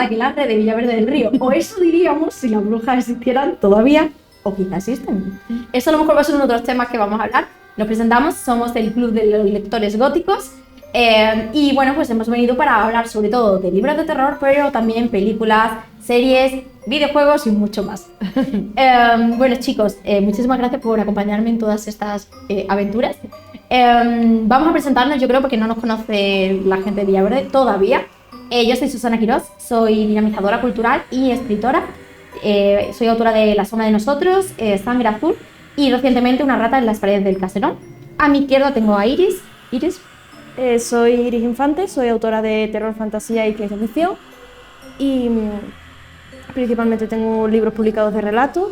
Aquelarre de Villaverde del Río. O eso diríamos si las brujas existieran todavía, o quizás existen. Eso a lo mejor va a ser uno de los temas que vamos a hablar. Nos presentamos, somos el Club de los Lectores Góticos. Y bueno, pues hemos venido para hablar sobre todo de libros de terror, pero también películas, series, videojuegos y mucho más. Bueno, chicos, muchísimas gracias por acompañarme en todas estas aventuras. Vamos a presentarnos, yo creo, porque no nos conoce la gente de Villaverde todavía. Yo soy Susana Quirós, soy dinamizadora cultural y escritora. Soy autora de La sombra de nosotros, Sangre azul y recientemente Una rata en las paredes del caserón. A mi izquierda tengo a Iris. Iris. Soy Iris Infante, soy autora de terror, fantasía y ciencia ficción y principalmente tengo libros publicados de relatos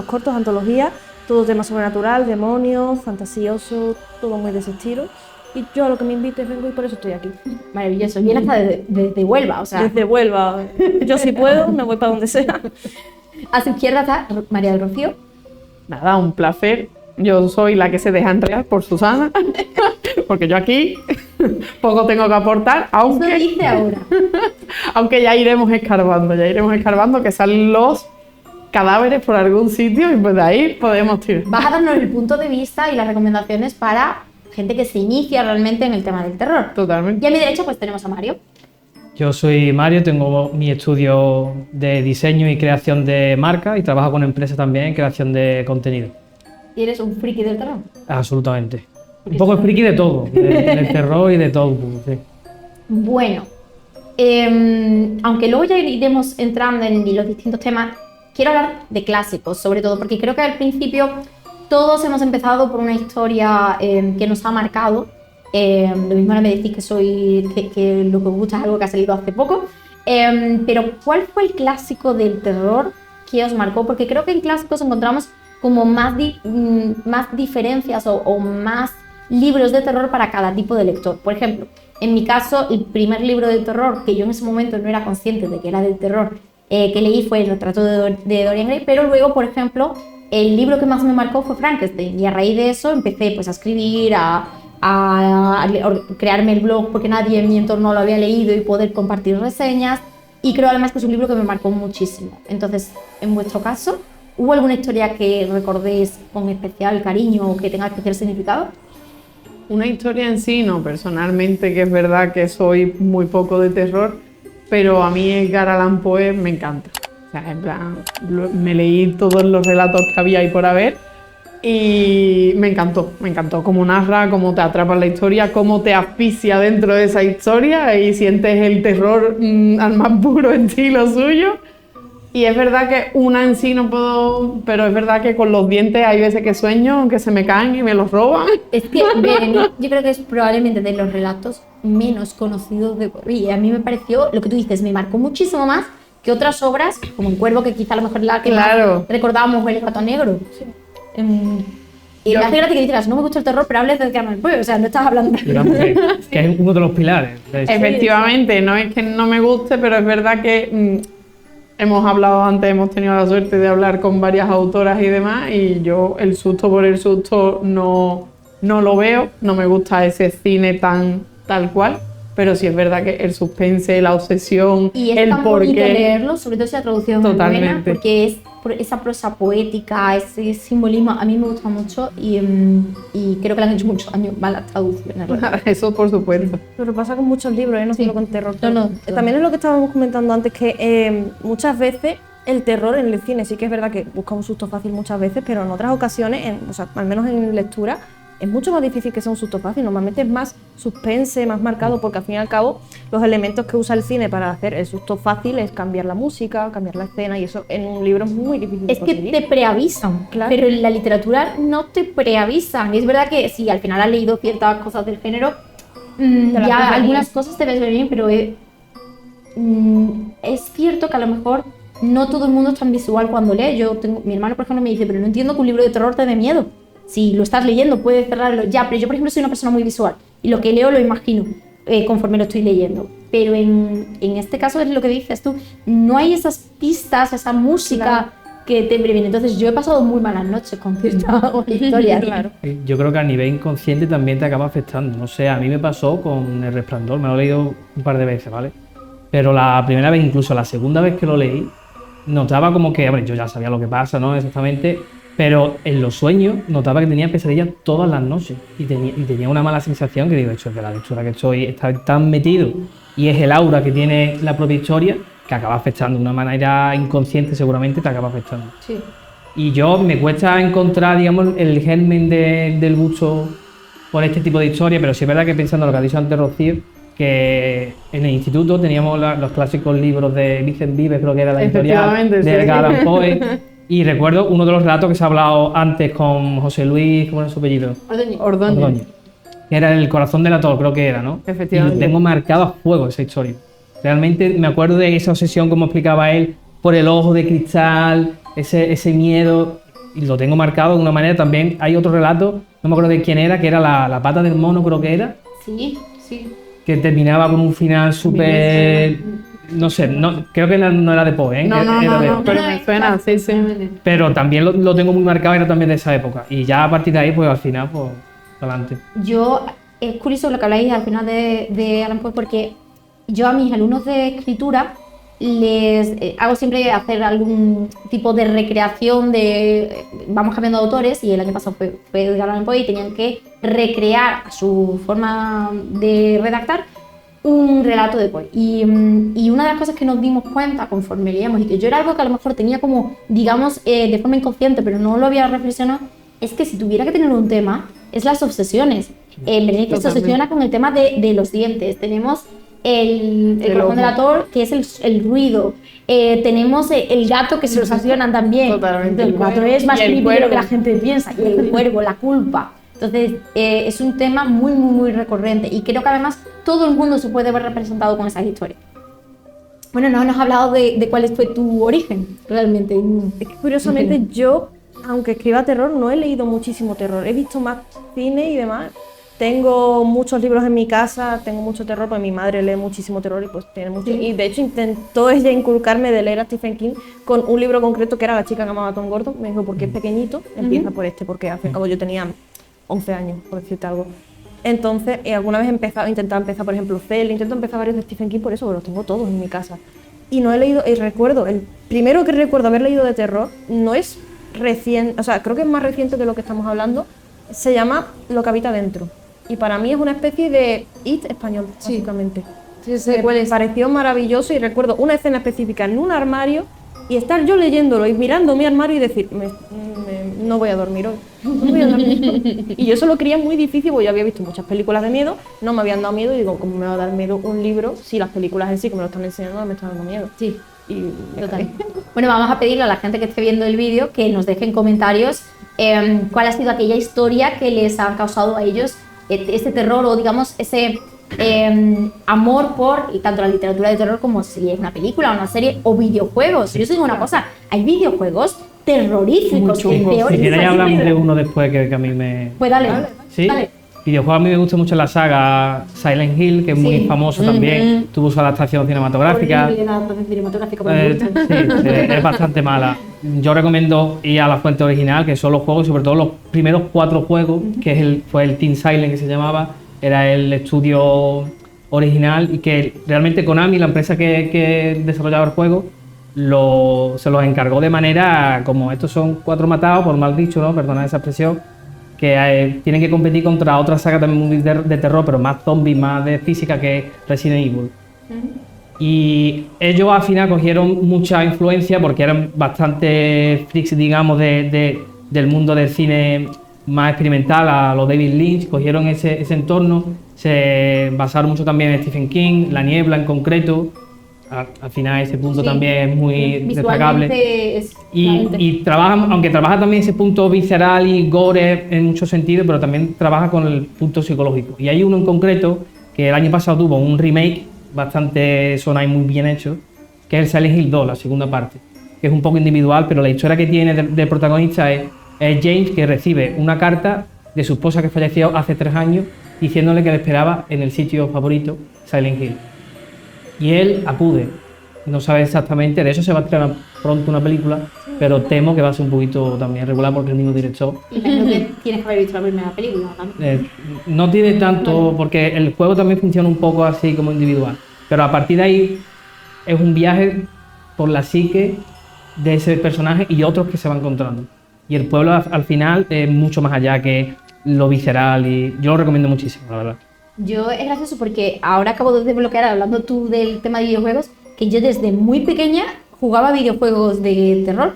cortos, antologías, todo tema sobrenatural, demonios, fantasioso, todo muy de ese estilo. Y yo a lo que me invites vengo y por eso estoy aquí. Maravilloso, viene hasta desde Huelva, o sea. Desde Huelva, yo si puedo me voy para donde sea. A su izquierda está María del Rocío. Nada, un placer. Yo soy la que se deja enredar por Susana, porque yo aquí poco tengo que aportar, Eso dice ahora. aunque ya iremos escarbando que salen los cadáveres por algún sitio y pues de ahí podemos tirar. Vas a darnos el punto de vista y las recomendaciones para gente que se inicia realmente en el tema del terror. Totalmente. Y a mi derecha pues tenemos a Mario. Yo soy Mario, tengo mi estudio de diseño y creación de marcas y trabajo con empresas también en creación de contenido. ¿Y eres un friki del terror? Absolutamente. Un poco friki de todo, del terror y de todo. Sí. Bueno, aunque luego ya iremos entrando en los distintos temas, quiero hablar de clásicos, sobre todo, porque creo que al principio todos hemos empezado por una historia que nos ha marcado. Lo mismo ahora me decís que lo que os gusta es algo que ha salido hace poco. Pero ¿cuál fue el clásico del terror que os marcó? Porque creo que en clásicos encontramos como más diferencias o más libros de terror para cada tipo de lector. Por ejemplo, en mi caso, el primer libro de terror, que yo en ese momento no era consciente de que era de terror, que leí fue El retrato de Dorian Gray, pero luego, por ejemplo, el libro que más me marcó fue Frankenstein, y a raíz de eso empecé pues, a escribir, a crearme el blog porque nadie en mi entorno lo había leído y poder compartir reseñas, y creo además que es un libro que me marcó muchísimo. Entonces, en vuestro caso, ¿hubo alguna historia que recordéis con especial cariño o que tenga especial significado? Una historia en sí, no, personalmente, que es verdad que soy muy poco de terror, pero a mí Edgar Allan Poe me encanta. O sea, en plan, me leí todos los relatos que había ahí por haber y me encantó cómo narra, cómo te atrapa en la historia, cómo te asfixia dentro de esa historia y sientes el terror al más puro estilo suyo. Y es verdad que una en sí no puedo, pero es verdad que con los dientes hay veces que sueño, que se me caen y me los roban. Es que yo creo que es probablemente de los relatos menos conocidos y a mí me pareció, lo que tú dices, me marcó muchísimo más que otras obras, como El Cuervo, que quizá a lo mejor la que más recordábamos, o El Gato Negro. Sí. Y me hace gracia que digas, no me gusta el terror, pero hables de Edgar Allan Poe, o sea, no estás hablando Que es uno de los pilares. Efectivamente, no es que no me guste, pero es verdad que hemos hablado antes, hemos tenido la suerte de hablar con varias autoras y demás, y yo el susto por el susto no lo veo, no me gusta ese cine tal cual, pero sí es verdad que el suspense, la obsesión, y es el tan porqué. bonito leerlo, sobre todo si la traducción es buena, porque es esa prosa poética, ese simbolismo, a mí me gusta mucho y creo que le han hecho muchos años malas traducciones. Eso por supuesto. Pero pasa con muchos libros, no solo con terror. No. También es lo que estábamos comentando antes, que muchas veces el terror en el cine sí que es verdad que busca un susto fácil muchas veces, pero en otras ocasiones, o sea, al menos en lectura, es mucho más difícil que sea un susto fácil. Normalmente es más suspense, más marcado, porque al fin y al cabo los elementos que usa el cine para hacer el susto fácil es cambiar la música, cambiar la escena, y eso en un libro es muy difícil de conseguir. Es que te preavisan, claro. Pero en la literatura no te preavisan. Y es verdad que si al final has leído ciertas cosas del género, ya algunas cosas te ves bien, pero es cierto que a lo mejor no todo el mundo es tan visual cuando lee. Mi hermano, por ejemplo, me dice, pero no entiendo que un libro de terror te dé miedo. Si lo estás leyendo, puedes cerrarlo ya, pero yo, por ejemplo, soy una persona muy visual y lo que leo lo imagino conforme lo estoy leyendo. Pero en este caso es lo que dices tú, no hay esas pistas, esa música que te previene. Entonces yo he pasado muy malas noches con ciertas historias. Claro. Yo creo que a nivel inconsciente también te acaba afectando. No sé, a mí me pasó con El Resplandor, me lo he leído un par de veces, ¿vale? pero la primera vez, incluso la segunda vez que lo leí, notaba como que, hombre, yo ya sabía lo que pasa, ¿no? Exactamente, pero en los sueños notaba que tenía pesadillas todas las noches y tenía una mala sensación que digo, esto es de la lectura que está tan metido y es el aura que tiene la propia historia que acaba afectando de una manera inconsciente, seguramente te acaba afectando. Sí. Y me cuesta encontrar, digamos, el germen del gusto por este tipo de historia, pero sí es verdad que pensando en lo que ha dicho antes Rocío, que en el instituto teníamos los clásicos libros de Vicent Vives, creo que era la editorial de Edgar Allan Poe, y recuerdo uno de los relatos que se ha hablado antes con José Luis, ¿cómo era su apellido? Ordóñez. Que era El corazón del ator, creo que era, ¿no? Efectivamente. Y lo tengo marcado a fuego esa historia. Realmente me acuerdo de esa obsesión, como explicaba él, por el ojo de cristal, ese miedo, y lo tengo marcado de una manera. También hay otro relato, no me acuerdo de quién era, que era la pata del mono, creo que era, Sí. que terminaba con un final súper... No sé, creo que no era de Poe, ¿eh? No, Era pero me suena, sí. Pero también lo tengo muy marcado, era también de esa época. Y ya a partir de ahí, pues al final, pues, adelante. Es curioso lo que habláis al final de Allan Poe, porque yo a mis alumnos de escritura les hago siempre hacer algún tipo de recreación vamos cambiando de autores, y el año pasado fue Edgar Allan Poe y tenían que recrear a su forma de redactar un relato de Poe. Y una de las cosas que nos dimos cuenta conforme leíamos, y que yo era algo que a lo mejor tenía como, digamos, de forma inconsciente, pero no lo había reflexionado, es que si tuviera que tener un tema, es las obsesiones. Benedict se obsesiona con el tema de los dientes. Tenemos el corazón del ator, que es el ruido. Tenemos el gato, que se lo obsesionan también. Totalmente. El gato es más Y el creepy de lo que la cuervo. gente piensa. Y el cuervo, la culpa. Entonces, es un tema muy, muy, muy recurrente. Y creo que además todo el mundo se puede ver representado con esas historias. Bueno, no nos has hablado de cuál fue tu origen, realmente. Es que curiosamente yo, aunque escriba terror, no he leído muchísimo terror. He visto más cine y demás. Tengo muchos libros en mi casa, tengo mucho terror, pues mi madre lee muchísimo terror y pues tiene mucho. Sí. Y de hecho intentó ella inculcarme de leer a Stephen King con un libro concreto que era La chica que amaba a Tom Gordon. Me dijo, porque es pequeñito, empieza por este, porque al fin y al cabo yo tenía 11 años, por decirte algo. Entonces, alguna vez he intentado empezar, por ejemplo, intento empezar varios de Stephen King por eso, porque los tengo todos en mi casa. Y no he leído, y recuerdo, el primero que recuerdo haber leído de terror, no es reciente, o sea, creo que es más reciente de lo que estamos hablando, se llama Lo que habita dentro. Y para mí es una especie de It español, básicamente. Me pareció maravilloso y recuerdo una escena específica en un armario y estar yo leyéndolo y mirando mi armario y decir, no voy a dormir hoy, no voy a dormir hoy. Y yo eso lo creía muy difícil porque yo había visto muchas películas de miedo, no me habían dado miedo y digo, ¿cómo me va a dar miedo un libro si las películas en sí que me lo están enseñando no me están dando miedo? Sí. Y Total. Bueno, vamos a pedirle a la gente que esté viendo el vídeo que nos deje en comentarios cuál ha sido aquella historia que les ha causado a ellos ese terror, o digamos ese amor por tanto la literatura de terror como si es una película, una serie o videojuegos. Yo os digo una cosa, hay videojuegos terroríficos. Si queréis hablamos de uno después que a mí me... Pues dale. ¿Sí? Dale. Videojuegos a mí me gusta mucho la saga Silent Hill, que es muy famoso también, tuvo su adaptación cinematográfica. Horrible la adaptación cinematográfica, pero me gusta. Sí, es bastante mala. Yo recomiendo ir a la fuente original, que son los juegos, sobre todo los primeros 4 juegos, que fue el Team Silent que se llamaba, era el estudio original, y que realmente Konami, la empresa que desarrollaba el juego, se los encargó de manera como estos son 4 matados, por mal dicho, ¿no? Perdonad esa expresión, que tienen que competir contra otra saga también muy de terror, pero más zombies, más de física, que es Resident Evil. Y ellos al final cogieron mucha influencia porque eran bastante freaks, digamos, del mundo del cine más experimental, a los David Lynch, cogieron ese entorno, se basaron mucho también en Stephen King, La Niebla en concreto. Al final ese punto también es muy destacable. Y trabaja, aunque trabaja también ese punto visceral y gore en muchos sentidos, pero también trabaja con el punto psicológico. Y hay uno en concreto que el año pasado tuvo un remake bastante sonado y muy bien hecho, que es el Silent Hill 2, la segunda parte, que es un poco individual, pero la historia que tiene del protagonista es James, que recibe una carta de su esposa que falleció hace 3 años diciéndole que le esperaba en el sitio favorito, Silent Hill. Y él acude, no sabe exactamente, de eso se va a estrenar pronto una película, pero temo que va a ser un poquito también regular porque es el mismo director. Imagino que tienes que haber visto la primera película también. No tiene tanto, porque el juego también funciona un poco así como individual, pero a partir de ahí es un viaje por la psique de ese personaje y otros que se va encontrando. Y el pueblo al final es mucho más allá que lo visceral y yo lo recomiendo muchísimo, la verdad. Yo es gracioso porque ahora acabo de desbloquear, hablando tú del tema de videojuegos, que yo desde muy pequeña jugaba videojuegos de terror.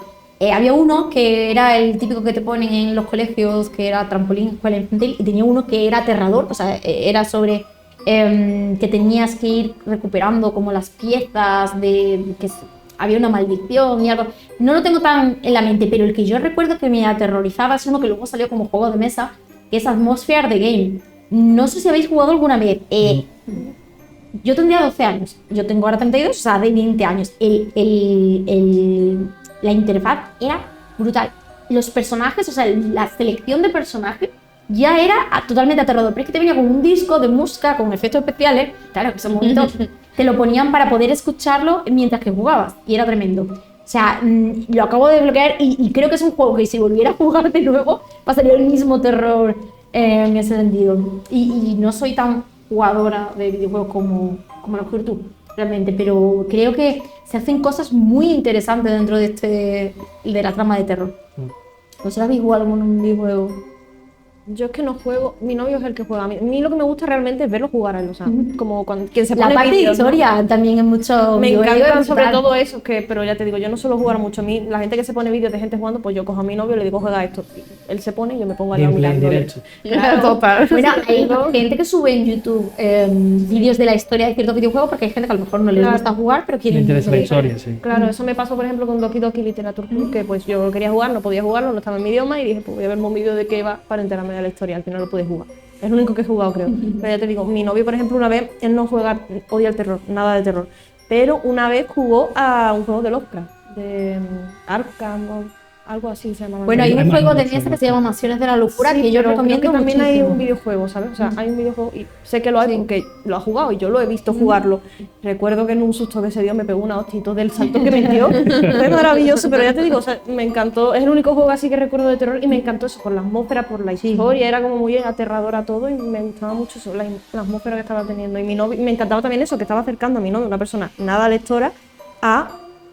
Había uno que era el típico que te ponen en los colegios, que era trampolín, escuela infantil, y tenía uno que era aterrador, o sea, era sobre que tenías que ir recuperando como las piezas de que había una maldición y algo. No lo tengo tan en la mente, pero el que yo recuerdo que me aterrorizaba es uno que luego salió como juego de mesa, que es Atmosphere the Game. No sé si habéis jugado alguna vez. Yo tendría 12 años, yo tengo ahora 32, o sea, de 20 años. La interfaz era brutal. Los personajes, o sea, la selección de personajes ya era totalmente aterrador. Pero es que te venía con un disco de música, con efectos especiales, claro, que esos momentos te lo ponían para poder escucharlo mientras que jugabas, y era tremendo. O sea, lo acabo de desbloquear y creo que es un juego que si volviera a jugar de nuevo pasaría el mismo terror en ese sentido. Y no soy tan jugadora de videojuegos como lo que tú, realmente, pero creo que se hacen cosas muy interesantes dentro de la trama de terror. ¿Vosotros habéis jugado algún videojuego? Yo es que no juego, mi novio es el que juega. A mí lo que me gusta realmente es verlo jugar a él, o sea, como cuando quien se La pone parte de vídeos, ¿no? historia también es mucho. Me videojuego encanta es sobre brutal. todo eso, pero ya te digo, yo no suelo jugar mucho. A mí, la gente que se pone vídeos de gente jugando, pues yo cojo a mi novio y le digo, juega esto. Él se pone y yo me pongo a Gameplay mirándolo. directo. Claro, total. Bueno, hay gente que sube en YouTube vídeos de la historia de ciertos videojuegos porque hay gente que a lo mejor no les Claro. gusta jugar, pero Me quieren interesa la ver. historia, sí. Claro, eso me pasó, por ejemplo, con Doki Doki Literature Club, que pues yo quería jugar, no podía jugarlo, no estaba en mi idioma y dije, pues voy a verme un vídeo de qué va para enterarme de la historia. Al final lo pude jugar. Es lo único que he jugado, creo. Pero ya te digo, mi novio, por ejemplo, una vez, él no juega, odia el terror, nada de terror. Pero una vez jugó a un juego de Lovecraft, de Arkham o algo así se llama. Bueno, hay un Hay juego de muchos, mesa que se llama Mansiones de la Locura, Sí, que yo pero recomiendo creo que también hay muchísimo. un videojuego, ¿sabes? O sea, hay un videojuego y sé que lo hay porque lo ha jugado y yo lo he visto jugarlo. Recuerdo que en un susto que se dio me pegó una hostia y todo del salto que me dio. Fue maravilloso, pero ya te digo, o sea, me encantó. Es el único juego así que recuerdo de terror y me encantó eso, por la atmósfera, por la historia, era como muy aterradora todo y me gustaba mucho eso, la atmósfera que estaba teniendo. Y mi novio, me encantaba también eso, que estaba acercando a mi novio, una persona nada lectora, a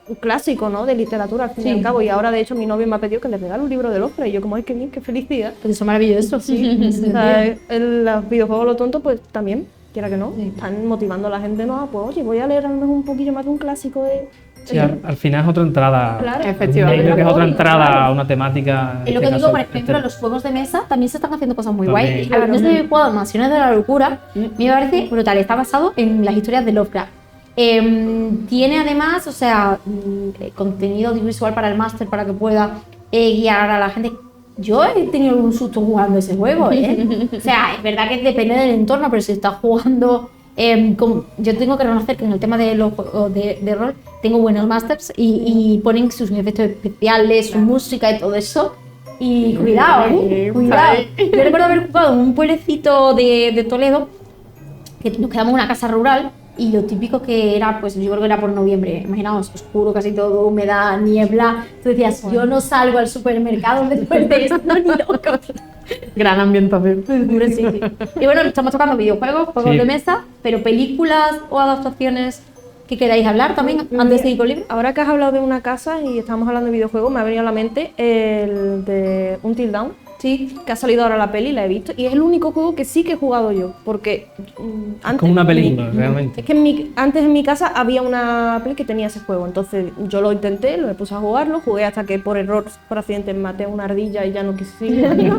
un clásico, ¿no? De literatura al fin y al cabo. Y ahora, de hecho, mi novio me ha pedido que le regale un libro de Lovecraft y yo como, ay, qué bien, qué felicidad. Pues eso es maravilloso, sí. O sea, los videojuegos lo tonto, pues también, quiera que no, están motivando a la gente, no, pues oye, voy a leer a lo mejor un poquillo más de un clásico de... Sí, al final es otra entrada. Claro. Efectivamente. Yo creo que es otra entrada Claro. a una temática. Es lo que digo, por ejemplo, los juegos de mesa también se están haciendo cosas muy También. guay. Yo he jugado Mansiones de la Locura, me parece brutal, está basado en las historias de Lovecraft. Tiene además, o sea, contenido audiovisual para el máster para que pueda guiar a la gente. Yo he tenido un susto jugando ese juego, ¿eh? O sea, es verdad que depende del entorno, pero si estás jugando... yo tengo que reconocer que en el tema de los juegos de rol tengo buenos masters y ponen sus efectos especiales, su música y todo eso. Y cuidado, cuidado. Yo recuerdo haber jugado en un pueblecito de Toledo, que nos quedamos en una casa rural. Y lo típico que era, pues yo creo que era por noviembre, imaginaos, oscuro casi todo, humedad, niebla. Tú decías, yo no salgo al supermercado después de esto, ni loco. Gran ambientación. Sí. Y bueno, estamos tocando videojuegos, juegos Sí. de mesa, pero películas o adaptaciones que queráis hablar también antes de ir con el libro. Ahora que has hablado de una casa y estamos hablando de videojuegos, me ha venido a la mente el de Until Dawn. Sí, que ha salido ahora la peli, la he visto, y es el único juego que sí que he jugado yo, porque antes... Como una película, realmente. Es que antes en mi casa había una peli que tenía ese juego, entonces yo lo intenté, me puse a jugarlo, jugué hasta que por error, por accidente, maté a una ardilla y ya no quise seguir.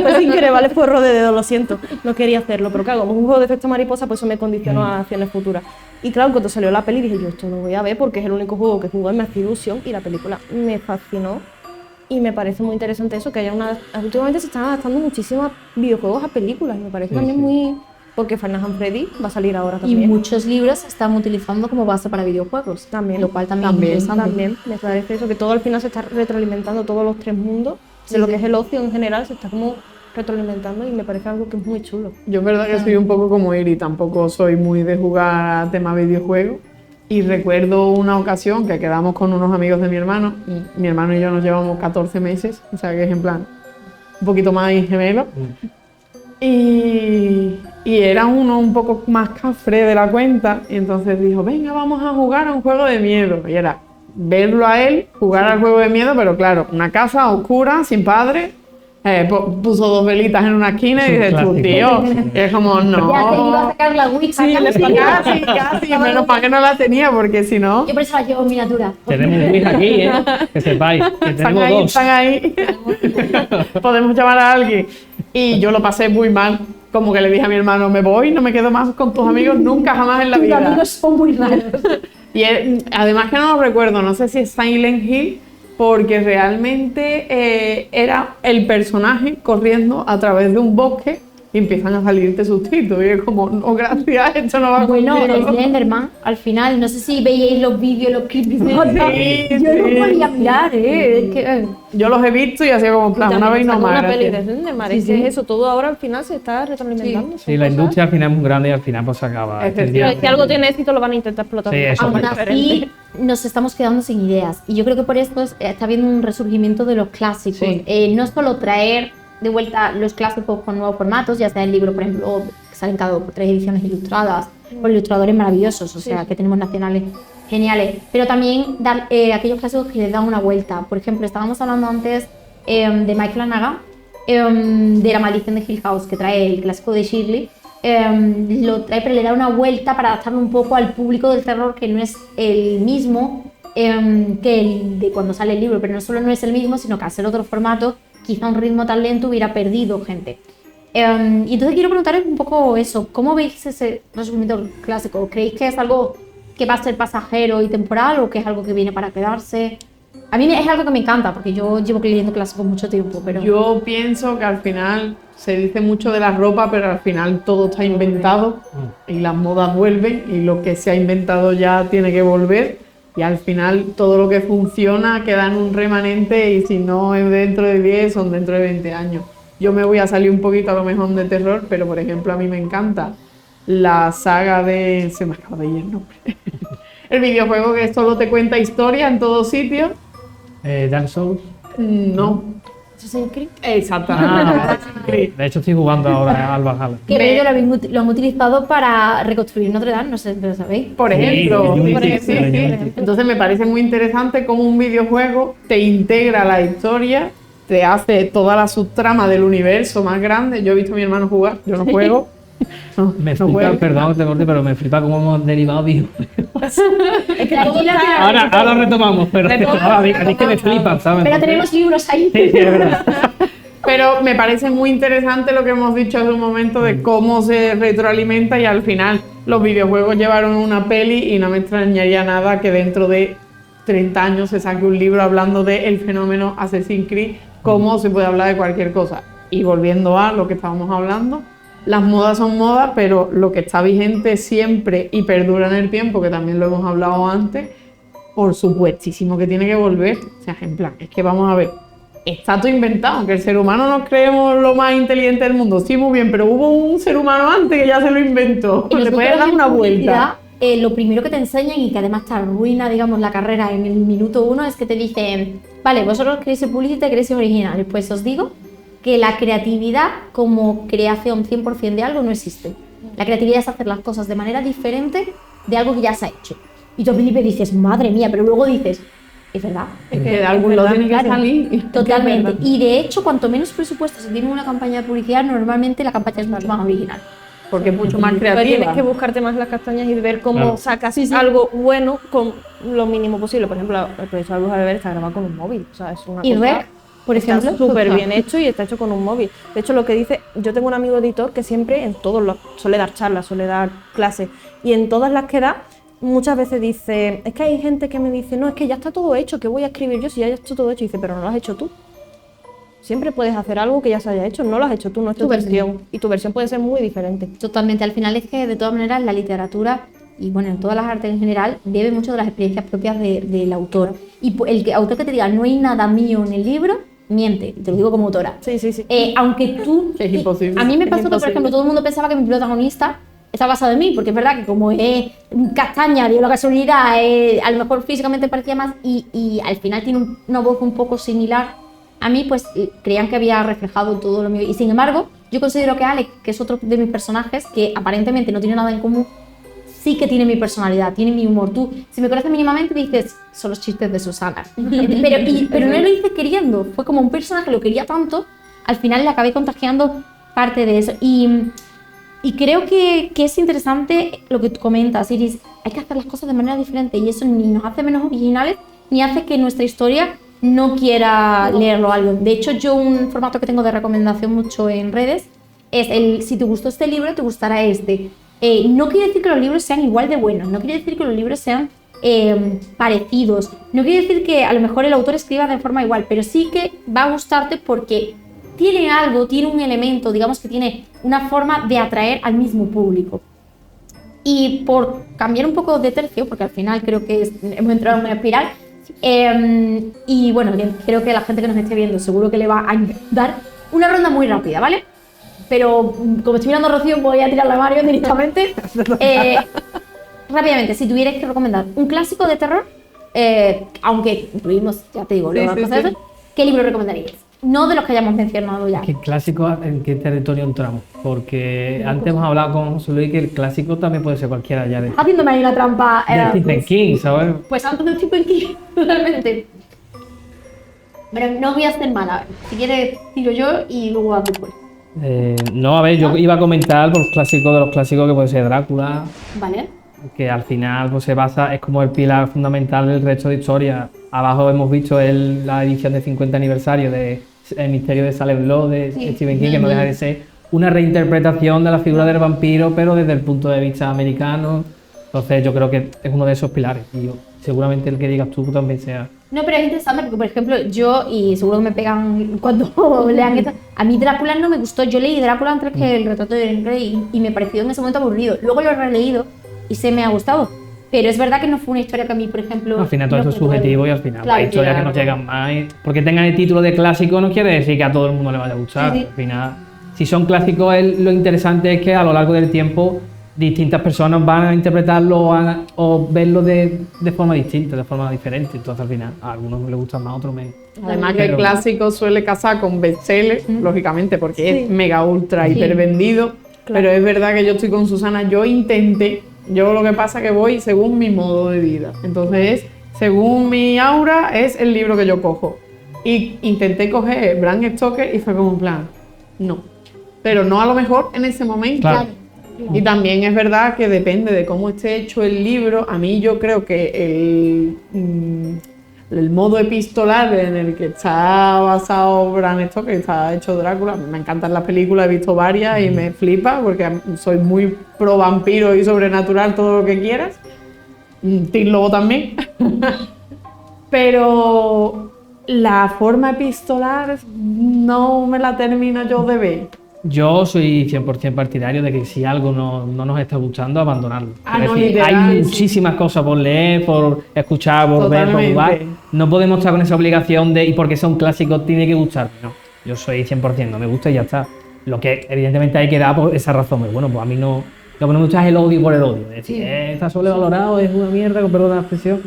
Fue sin querer, vale, fue error de dedo, lo siento, no quería hacerlo, pero claro, como es un juego de efecto mariposa, pues eso me condicionó a acciones futuras. Y claro, cuando salió la peli dije yo, esto lo voy a ver porque es el único juego que jugué, me hacía ilusión y la película me fascinó. Y me parece muy interesante eso, que haya últimamente se están adaptando muchísimos videojuegos a películas, y me parece también muy... Porque Final Fantasy Freddy va a salir ahora Y también. muchos libros se están utilizando como base para videojuegos, También. lo cual también es interesante. También, me parece eso, que todo al final se está retroalimentando, todos los tres mundos, de lo que es el ocio en general, se está como retroalimentando y me parece algo que es muy chulo. Yo es verdad que soy un poco como Iri, tampoco soy muy de jugar a tema videojuegos. Y recuerdo una ocasión que quedamos con unos amigos de mi hermano, y mi hermano y yo nos llevamos 14 meses, o sea que es en plan un poquito más gemelos. Y y era uno un poco más cafre de la cuenta, y entonces dijo, venga, vamos a jugar a un juego de miedo. Y era verlo a él jugar al juego de miedo, pero claro, una casa oscura, sin padre, puso 2 velitas en una esquina y dices tú, tío, es como, no. Ya te iba a sacar la Ouija. Sí, casi, menos mal que no la tenía, porque si no... Yo por eso la llevo en miniatura. Tenemos un Ouija aquí, que sepáis, que tenemos 2. Están ahí. Podemos llamar a alguien. Y yo lo pasé muy mal. Como que le dije a mi hermano, me voy, no me quedo más con tus amigos nunca jamás en la vida. Tus amigos son muy raros. Y además que no lo recuerdo, no sé si es Silent Hill, porque realmente era el personaje corriendo a través de un bosque y empiezan a salirte sustitos. Y es como, no, gracias, esto no va Bueno, conmigo. Slenderman, al final, no sé si veíais los vídeos, los clips. Sí, yo no podía mirar, es que, Yo los he visto y así como, en plan, una vez no más. Una peli de gracias. Slenderman, Sí, es que sí. es eso, todo ahora al final se está retroalimentando. Sí, la industria al final es muy grande y al final pues se acaba extendiendo. Si algo tiene éxito lo van a intentar explotar. Sí, eso. aún así nos estamos quedando sin ideas. Y yo creo que por esto está habiendo un resurgimiento de los clásicos. Sí. No solo traer de vuelta los clásicos con nuevos formatos, ya sea el libro, por ejemplo, que salen cada 3 ediciones ilustradas, por ilustradores maravillosos, o sea, que tenemos nacionales geniales, pero también dar aquellos clásicos que les dan una vuelta. Por ejemplo, estábamos hablando antes de Mike Flanagan, de La maldición de Hill House, que trae el clásico de Shirley. Lo trae, pero le da una vuelta para adaptarlo un poco al público del terror, que no es el mismo que el de cuando sale el libro, pero no solo no es el mismo, sino que al ser otro formato, quizá un ritmo tan lento hubiera perdido gente. Y entonces quiero preguntaros un poco eso, ¿cómo veis ese resurgimiento clásico? ¿Creéis que es algo que va a ser pasajero y temporal o que es algo que viene para quedarse? A mí es algo que me encanta, porque yo llevo leyendo clásicos mucho tiempo, pero... Yo pienso que al final se dice mucho de la ropa, pero al final todo está inventado y las modas vuelven y lo que se ha inventado ya tiene que volver y al final todo lo que funciona queda en un remanente y si no es dentro de 10 son dentro de 20 años. Yo me voy a salir un poquito a lo mejor de terror, pero por ejemplo a mí me encanta la saga de... se me acaba de ir el nombre. El videojuego que solo te cuenta historia en todos sitios. Dark Souls. No. ¿Assassin's Creed? Exactamente. De hecho estoy jugando ahora al Valhalla. Que lo han utilizado para reconstruir Notre Dame, no sé si lo sabéis. Por Sí, ejemplo, Unity, por ejemplo, sí, Unity. Entonces me parece muy interesante cómo un videojuego te integra la historia, te hace toda la subtrama del universo más grande. Yo he visto a mi hermano jugar, yo no juego. No, Me no flipa, juego. perdón que te corte, pero me flipa cómo hemos derivado Es que aquí ahora retomamos, pero a mí que me flipan, ¿sabes? pero tenemos libros ahí. Sí, sí, es verdad. Pero me parece muy interesante lo que hemos dicho hace un momento de cómo se retroalimenta y al final los videojuegos llevaron una peli y no me extrañaría nada que dentro de 30 años se saque un libro hablando del fenómeno Assassin's Creed, cómo se puede hablar de cualquier cosa. Y volviendo a lo que estábamos hablando, las modas son modas, pero lo que está vigente siempre y perdura en el tiempo, que también lo hemos hablado antes, por supuestísimo que tiene que volver. O sea, en plan, es que vamos a ver, está todo inventado, que el ser humano nos creemos lo más inteligente del mundo. Sí, muy bien, pero hubo un ser humano antes que ya se lo inventó. Y Le nosotros puedes dar en una publicidad, vuelta. lo primero que te enseñan y que además te arruina, digamos, la carrera en el minuto 1 es que te dicen, vale, vosotros queréis ser publicidad, queréis ser originales. Pues os digo que la creatividad como creación 100% de algo no existe. La creatividad es hacer las cosas de manera diferente de algo que ya se ha hecho. Y tú al principio dices, madre mía, pero luego dices, es verdad. Es que de algún lado tiene que Claro, salir. totalmente. Y de hecho, cuanto menos presupuesto se tiene en una campaña de publicidad, normalmente la campaña es mucho más original. Porque es mucho más Pero creativa. tienes que buscarte más las castañas y ver cómo Claro. sacas algo bueno con lo mínimo posible. Por ejemplo, el proyecto de Luz a Beber está grabado con un móvil. O sea, es una Y cosa... Rec, por Está ejemplo, súper bien hecho y está hecho con un móvil. De hecho, lo que dice, yo tengo un amigo editor que siempre en todos los suele dar charlas, suele dar clases y en todas las que da muchas veces dice, es que hay gente que me dice, no, es que ya está todo hecho, ¿qué voy a escribir yo si ya está todo hecho? Y dice, pero no lo has hecho tú. Siempre puedes hacer algo que ya se haya hecho, no lo has hecho tú, no es tu Tu versión. versión. Y tu versión puede ser muy diferente. Totalmente. Al final es que de todas maneras la literatura y bueno, en todas las artes en general bebe mucho de las experiencias propias del autor. Y autor que te diga no hay nada mío en el libro, miente, te lo digo como autora. Sí, sí, sí. Aunque tú... Es imposible. A mí me Es pasó que, por imposible. ejemplo, todo el mundo pensaba que mi protagonista está basado en mí, porque es verdad que como es castaña, dio la casualidad, a lo mejor físicamente parecía más y al final tiene una voz un poco similar a mí, pues creían que había reflejado todo lo mío. Y sin embargo, yo considero que Alex, que es otro de mis personajes, que aparentemente no tiene nada en común, sí que tiene mi personalidad, tiene mi humor. Tú, si me conoces mínimamente, dices, son los chistes de Susana. Pero no lo hice queriendo, fue como un personaje, lo quería tanto, al final le acabé contagiando parte de eso. Y creo que es interesante lo que tú comentas, Iris, hay que hacer las cosas de manera diferente y eso ni nos hace menos originales, ni hace que nuestra historia no quiera leerlo algo. De hecho, yo un formato que tengo de recomendación mucho en redes es el, si te gustó este libro, te gustará este. No quiere decir que los libros sean igual de buenos, no quiere decir que los libros sean parecidos, no quiere decir que a lo mejor el autor escriba de forma igual, pero sí que va a gustarte porque tiene algo, tiene un elemento, digamos que tiene una forma de atraer al mismo público. Y por cambiar un poco de tercio, porque al final creo que hemos entrado en una espiral, y bueno, creo que la gente que nos esté viendo seguro que le va a dar una ronda muy rápida, ¿vale? Pero como estoy mirando a Rocío, voy a tirarla a Mario directamente. Rápidamente, si tuvierais que recomendar un clásico de terror, aunque incluimos, ya te digo, los procesos, ¿qué libro recomendaríais? No de los que hayamos mencionado ya. ¿Qué clásico en qué territorio entramos? Porque antes hemos hablado con José Luis que el clásico también puede ser cualquiera ya de Haciéndome ahí una trampa. Stephen King, ¿sabes? Pues antes de Stephen King, totalmente. Pero no voy a hacer mala. Si quieres, tiro yo y luego a tu pues. No, a ver, yo iba a comentar por clásico de los clásicos que puede ser Drácula, Vale. que al final pues, se basa, es como el pilar fundamental del resto de historia. Abajo hemos visto la edición de 50 aniversario de El misterio de Salem Law de Stephen King, que no deja de ser una reinterpretación de la figura del vampiro, pero desde el punto de vista americano. Entonces yo creo que es uno de esos pilares y seguramente el que digas tú también sea. No, pero es interesante porque, por ejemplo, yo, y seguro que me pegan cuando lean esto, a mí Drácula no me gustó. Yo leí Drácula antes que el retrato de Dorian Gray y me pareció en ese momento aburrido. Luego lo he releído y se me ha gustado. Pero es verdad que no fue una historia que a mí, por ejemplo... Al final todo eso es subjetivo y al final claro, hay historias que nos llegan más. Porque tengan el título de clásico no quiere decir que a todo el mundo le vaya a gustar. Sí. Al final, si son clásicos, lo interesante es que a lo largo del tiempo distintas personas van a interpretarlo o verlo de forma distinta, de forma diferente. Entonces al final a algunos les gustan más, a otros menos. Además que el clásico suele casar con bestseller, lógicamente, porque es mega ultra hiper vendido. Pero es verdad que yo estoy con Susana, yo lo que pasa que voy según mi modo de vida. Entonces, según mi aura, es el libro que yo cojo. Y intenté coger Bram Stoker y fue como en plan, no. Pero no a lo mejor en ese momento. Claro. Y también es verdad que depende de cómo esté hecho el libro. A mí yo creo que el modo epistolar en el que está basado Bram Stoker, que está hecho Drácula, me encantan las películas, he visto varias y me flipa porque soy muy pro vampiro y sobrenatural, todo lo que quieras. Tim Lobo también. Pero la forma epistolar no me la termino yo de ver. Yo soy 100% partidario de que si algo no nos está gustando, abandonarlo. Ah, Es no, decir, literal, hay muchísimas cosas por leer, por escuchar, por ver, por Totalmente. jugar. No podemos estar con esa obligación de, y porque sea un clásico, tiene que gustarme. No, yo soy 100%, no me gusta y ya está. Lo que evidentemente hay que dar por esa razón. Bueno, pues a mí no, lo que no me gusta es el odio por el odio. Es decir, está sobrevalorado, es una mierda, con perdón de la expresión.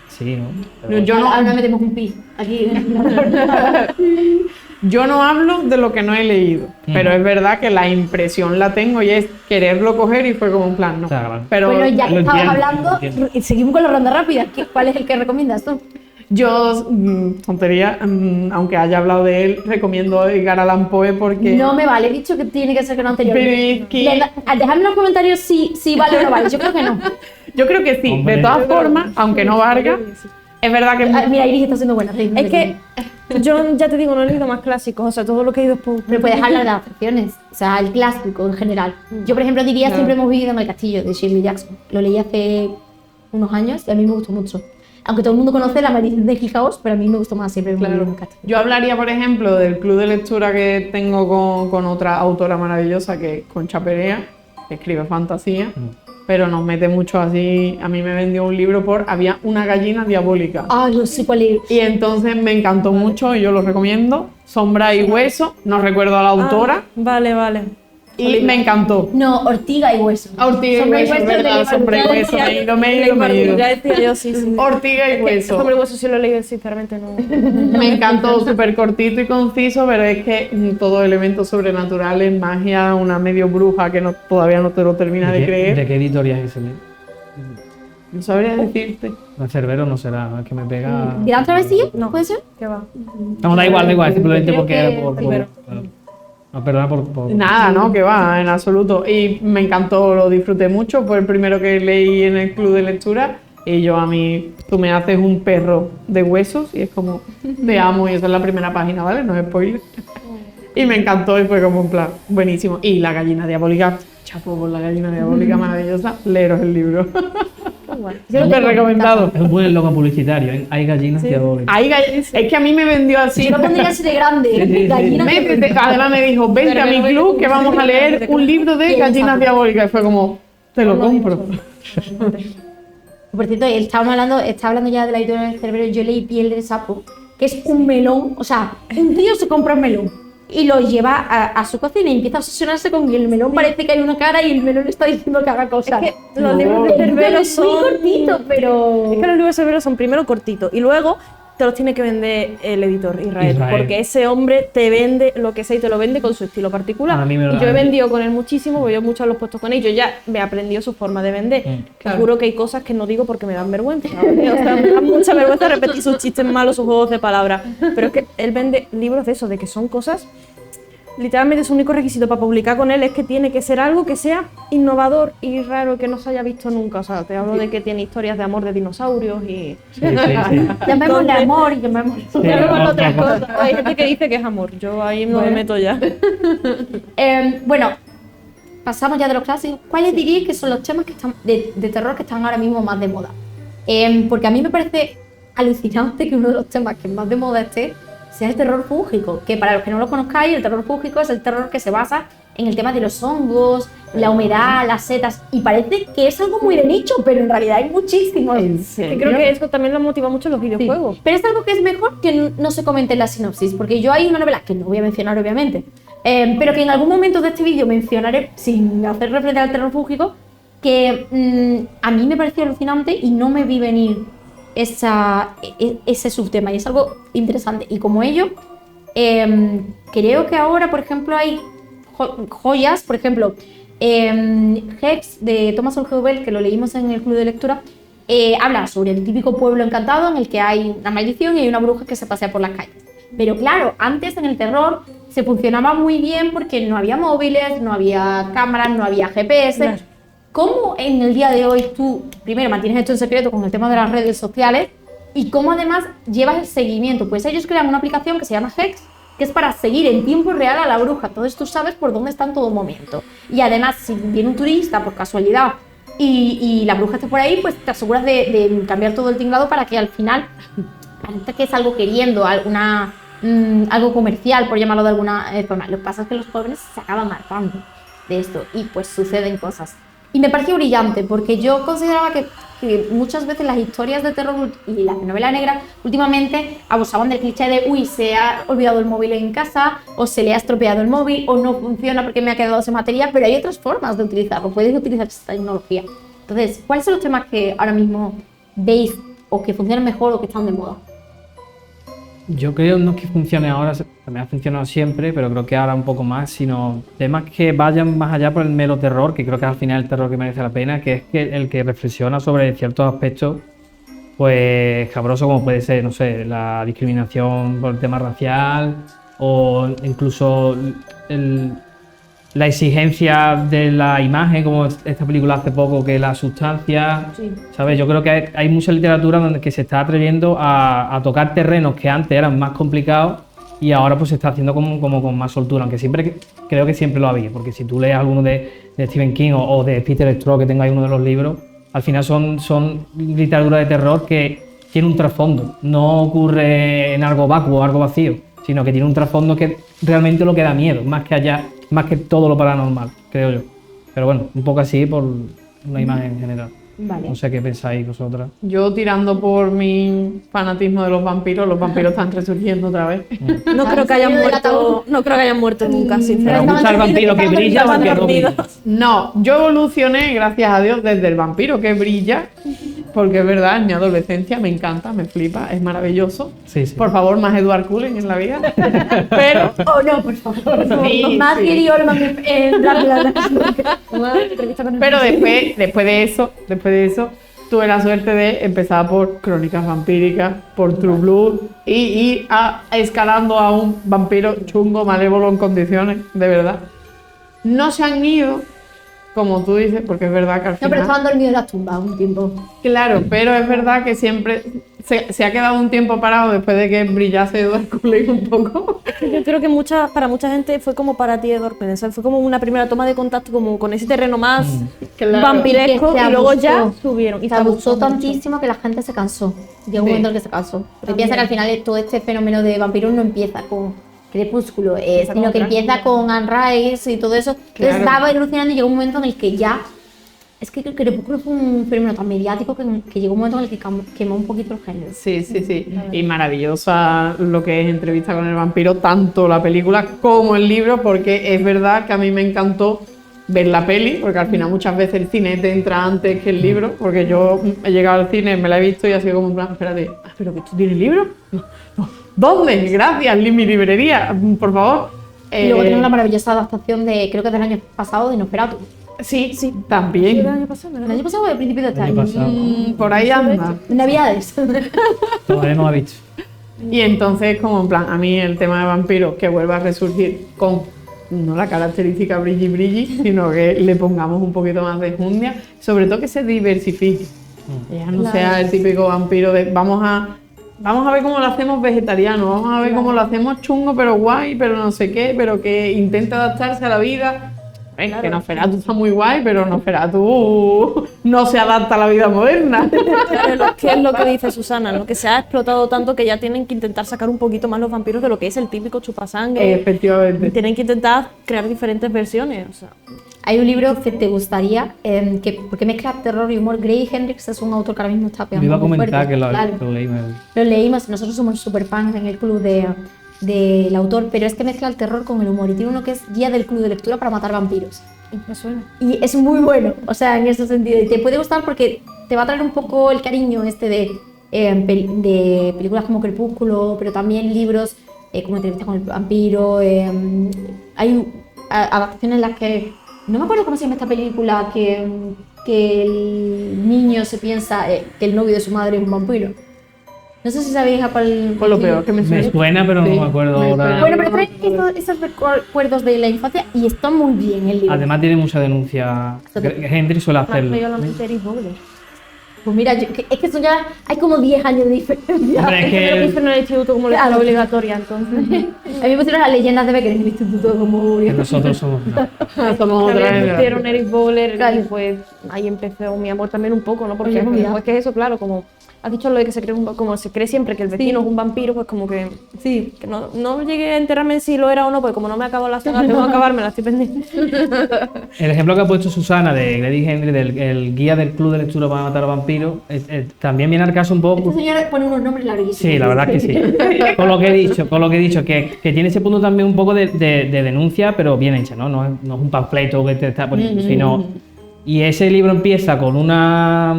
Sí, ¿no? Pero Yo no- Ahora metemos un pi aquí. Yo no hablo de lo que no he leído, pero es verdad que la impresión la tengo y es quererlo coger y fue como un plan, no. Claro. Pero Bueno, ya que lo estabas entiendo, hablando, lo entiendo. seguimos con la ronda rápida. ¿Cuál es el que recomiendas tú? yo, tontería, aunque haya hablado de él, recomiendo Edgar Allan Poe porque... No me vale, he dicho que tiene que ser que no anterior. Pero es que- Dejadme en los comentarios si vale o no vale. Yo creo que no. Yo creo que sí, Hombre. de todas formas, aunque no valga, es verdad que... Ah, mira, Iris está siendo buena. Es que yo ya te digo, no he leído más clásicos, o sea, todo lo que he ido es por... Pero puedes hablar de adaptaciones, o sea, el clásico en general. Yo, por ejemplo, diría Siempre hemos vivido en el castillo de Shirley Jackson. Lo leí hace unos años y a mí me gustó mucho. Aunque todo el mundo conoce La maldición de Hill House, pero a mí me gustó más Siempre hemos vivido en el castillo. Yo hablaría, por ejemplo, del club de lectura que tengo con otra autora maravillosa, que es Concha Perea, que escribe fantasía, pero nos mete mucho así. A mí me vendió un libro Había una gallina diabólica. Ah, no sé cuál es. Y entonces me encantó mucho y yo lo recomiendo. Sombra y hueso, no recuerdo a la autora. Vale. Y me encantó. No, Ortiga y Hueso. Ortiga y Sombra y Hueso, Hueso ¿verdad? de Sombra y Hueso, me he ido, me he ido. Ya decía yo, sí, sí. Ortiga y Hueso. Hombre, hueso sí lo he leído, sinceramente no. Me encantó, súper cortito y conciso, pero es que todo elementos sobrenaturales, magia, una medio bruja que todavía no te lo terminas de creer. ¿De qué editorial es ese libro? No sabría decirte. No, Cerbero no será, es que me pega. ¿Gran Travesía? No. ¿Puede ser? ¿Qué va? No, da igual, simplemente Creo porque que era por. Cerbero. No, perdona por. Nada, no, que va, en absoluto. Y me encantó, lo disfruté mucho. Fue el primero que leí en el club de lectura. Y yo a mí, tú me haces un perro de huesos y es como, te amo. Y esa es la primera página, ¿vale? No es spoiler. Y me encantó y fue como un plan buenísimo. Y la gallina diabólica, chapo por la gallina diabólica, maravillosa. Leeros el libro. Súper recomendado. Es un buen logo publicitario, ¿eh? Hay gallinas diabólicas. Es que a mí me vendió así. Yo lo pondría así de grande. Sí, sí, sí. Gallina Además me dijo, vente a mi club que vamos a leer un libro de gallinas diabólicas. Y fue como, te lo compro. Por cierto, estaba hablando ya de la editorial del Cerbero. Yo leí Piel de Sapo, que es un melón. O sea, un tío se compra un melón y lo lleva a su cocina y empieza a obsesionarse con que el melón parece que hay una cara y el melón está diciendo cada cosa. Es que los libros de Cerbero son muy cortitos, pero... Es que los libros de Cerbero son primero cortitos y luego te los tiene que vender el editor Israel, porque ese hombre te vende lo que sea y te lo vende con su estilo particular. A mí me lo Y yo he dan. vendido con él muchísimo, porque yo muchos los he puesto con él, yo ya me he aprendido su forma de vender. Que juro que hay cosas que no digo porque me dan vergüenza, ¿vale? O sea, me da mucha vergüenza repetir sus chistes malos, sus juegos de palabras. Pero es que él vende libros de eso, de que son cosas... Literalmente su único requisito para publicar con él es que tiene que ser algo que sea innovador y raro, que no se haya visto nunca. O sea, te hablo de que tiene historias de amor de dinosaurios y... Sí. Llamémosle amor y llamémosle... Llamémosle otras cosas. Hay gente que dice que es amor, yo ahí no me meto ya. Bueno, pasamos ya de los clásicos. ¿Cuáles diríais que son los temas que están de terror que están ahora mismo más de moda? Porque a mí me parece alucinante que uno de los temas que más de moda esté sea el terror fúngico, que para los que no lo conozcáis, el terror fúngico es el terror que se basa en el tema de los hongos, la humedad, las setas, y parece que es algo muy de nicho, pero en realidad hay muchísimos. Que creo que eso también lo motiva mucho en los videojuegos. Pero es algo que es mejor que no se comente en la sinopsis, porque yo hay una novela que no voy a mencionar obviamente, pero que en algún momento de este vídeo mencionaré sin hacer referencia al terror fúngico, que a mí me pareció alucinante y no me vi venir ese subtema, y es algo interesante. Y como ello, creo que ahora, por ejemplo, hay joyas, por ejemplo, Hex de Thomas Olgeubel, que lo leímos en el club de lectura, habla sobre el típico pueblo encantado en el que hay una maldición y hay una bruja que se pasea por las calles. Pero claro, antes en el terror se funcionaba muy bien porque no había móviles, no había cámaras, no había GPS. Claro. ¿Cómo en el día de hoy tú, primero, mantienes esto en secreto con el tema de las redes sociales y cómo además llevas el seguimiento? Pues ellos crean una aplicación que se llama Hex, que es para seguir en tiempo real a la bruja. Entonces tú sabes por dónde está en todo momento. Y además, si viene un turista por casualidad y la bruja está por ahí, pues te aseguras de cambiar todo el tinglado para que al final parezca que es algo queriendo, algo comercial, por llamarlo de alguna forma. Lo que pasa es que los jóvenes se acaban hartando de esto y pues suceden cosas. Y me pareció brillante porque yo consideraba que muchas veces las historias de terror y la novela negra últimamente abusaban del cliché de uy, se ha olvidado el móvil en casa, o se le ha estropeado el móvil, o no funciona porque me ha quedado sin batería, pero hay otras formas de utilizarlo, puedes utilizar esta tecnología. Entonces, ¿cuáles son los temas que ahora mismo veis o que funcionan mejor o que están de moda? Yo creo no que funcione ahora, también ha funcionado siempre, pero creo que ahora un poco más, sino temas que vayan más allá por el mero terror, que creo que al final el terror que merece la pena, que es que el que reflexiona sobre ciertos aspectos pues escabrosos, como puede ser, no sé, la discriminación por el tema racial o incluso la exigencia de la imagen, como esta película hace poco, que la sustancia, ¿sabes? Yo creo que hay mucha literatura donde que se está atreviendo a tocar terrenos que antes eran más complicados y ahora pues se está haciendo como con más soltura, aunque siempre creo que siempre lo había, porque si tú lees alguno de Stephen King o de Peter Straub, que tengo ahí uno de los libros, al final son literatura de terror que tiene un trasfondo, no ocurre en algo vacuo, algo vacío, sino que tiene un trasfondo que realmente lo que da miedo, más que todo lo paranormal, creo yo. Pero bueno, un poco así por una imagen general. Vale. No sé qué pensáis vosotras. Yo tirando por mi fanatismo de los vampiros están resurgiendo otra vez. No creo que hayan muerto, no creo que hayan muerto nunca, ¿Te sinceramente. gusta el vampiro que brilla o el que no brilla? No, yo evolucioné, gracias a Dios, desde el vampiro que brilla, porque es verdad, en mi adolescencia me encanta, me flipa, es maravilloso. Sí, sí. Por favor, más Edward Cullen en la vida. Pero, Oh, no, por favor. Sí, Más sí. Gary Oldman en Drácula. pero después de eso, tuve la suerte de empezar por Crónicas Vampíricas, por True Blood, y ir escalando a un vampiro chungo, malévolo en condiciones, de verdad. No se han ido, como tú dices, porque es verdad que al No, final... pero estaban dormidos en las tumbas un tiempo. Claro, pero es verdad que siempre se ha quedado un tiempo parado después de que brillase Edward Cullen un poco. Yo creo que para mucha gente fue como para ti, Edward Cullen, ¿sabes? Fue como una primera toma de contacto como con ese terreno más Claro. vampiresco Que se y luego abusó. ya subieron. Y Se abusó tantísimo que la gente se cansó. Llegó un Sí. momento en el que se cansó. Porque piensa que al final todo este fenómeno de vampiros no empieza con Crepúsculo, sino que empieza con Anne Rice y todo eso. Entonces Claro. estaba evolucionando y llegó un momento en el que ya... Es que Crepúsculo fue un fenómeno tan mediático que llegó un momento en el que quemó un poquito los géneros. Sí, sí, sí. Y maravillosa lo que es Entrevista con el vampiro, tanto la película como el libro, porque es verdad que a mí me encantó ver la peli, porque al final muchas veces el cine te entra antes que el libro, porque yo he llegado al cine, me la he visto y ha sido como en plan, espérate, ¿pero que esto tiene libro? No, no. ¿Dónde? Gracias, mi librería, por favor. Y luego tenemos la maravillosa adaptación de, creo que del año pasado, de Nosferatu. Sí, sí, también. ¿El año pasado? ¿El año pasado o el principio de este El año año? pasado. Por ahí anda. Navidades. Todavía no lo he visto. Y entonces, como en plan, a mí el tema de vampiros que vuelva a resurgir con no la característica brilli brilli, sino que le pongamos un poquito más de enjundia, sobre todo que se diversifique. Ya no sea el típico vampiro de vamos a ver cómo lo hacemos vegetariano, vamos a ver cómo lo hacemos chungo pero guay, pero no sé qué, pero que intenta adaptarse a la vida. Que Nosferatu está muy guay, pero Nosferatu no se adapta a la vida moderna. Claro, ¿qué es lo que dice Susana? ¿No? Que se ha explotado tanto que ya tienen que intentar sacar un poquito más los vampiros de lo que es el típico chupasangre. Efectivamente. Tienen que intentar crear diferentes versiones. O sea, Hay un libro que te gustaría, porque mezcla terror y humor. Gray Hendrix es un autor que ahora mismo está Me pegando iba a muy comentar fuerte. que Claro. lo leí. Lo leímos, nosotros somos super fans en el club del autor, pero es que mezcla el terror con el humor y tiene uno que es Guía del Club de Lectura para matar vampiros. me suena. Y es muy bueno, o sea, en ese sentido. Y te puede gustar porque te va a traer un poco el cariño de películas como Crepúsculo, pero también libros como Entrevista con el vampiro. Hay adaptaciones en las que... No me acuerdo cómo se llama esta película, que el niño se piensa que el novio de su madre es un vampiro. No sé si sabéis a cuál... Pues lo peor que me Me suena, pero Sí, no me acuerdo me ahora. suena. Bueno, pero trae esos recuerdos de la infancia y está muy bien el libro. Además tiene mucha denuncia. Henry suele hacerlo. Yo la mente Eric Bogler. Pues mira, es que eso ya hay como 10 años de diferencia. Hombre, es Yo lo que hice en el instituto como lectura obligatoria, entonces. A mí me pusieron las leyendas de Becker en el instituto como... que nosotros somos. No. Somos otra También vez. pusieron Eric Bogler y pues ahí empezó mi amor también un poco, ¿no? Porque Oye, pues mira. después que eso, claro, como has dicho lo de que se cree como se cree siempre que el vecino es un vampiro, pues como que sí, que no llegué a enterarme en si lo era o no, porque como no me acabo la saga, tengo que acabarme, la estoy pendiente. El ejemplo que ha puesto Susana de Grady Henry, del el guía del club de lectura para matar a vampiros, también viene al caso un poco. Este señor pone unos nombres larguísimos. Sí, la verdad es que sí. Con lo que he dicho, que tiene ese punto también un poco de denuncia, pero bien hecha, ¿no? No es un panfleto que te está poniendo, sino... Y ese libro empieza con una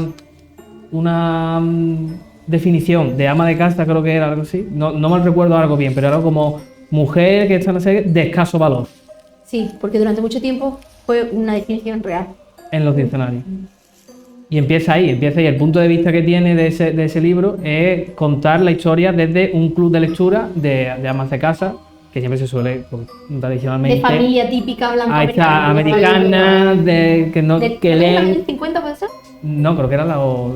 definición de ama de casa, creo que era algo así. No me recuerdo algo bien, pero era como mujer que está en la serie de escaso valor Sí, porque durante mucho tiempo fue una definición real. en los diccionarios. Y empieza ahí. El punto de vista que tiene de ese libro es contar la historia desde un club de lectura de amas de casa, que siempre se suele pues, tradicionalmente. De familia típica blanca Ahí está, americana, que leen. ¿El 50 puede ser? No, creo que era los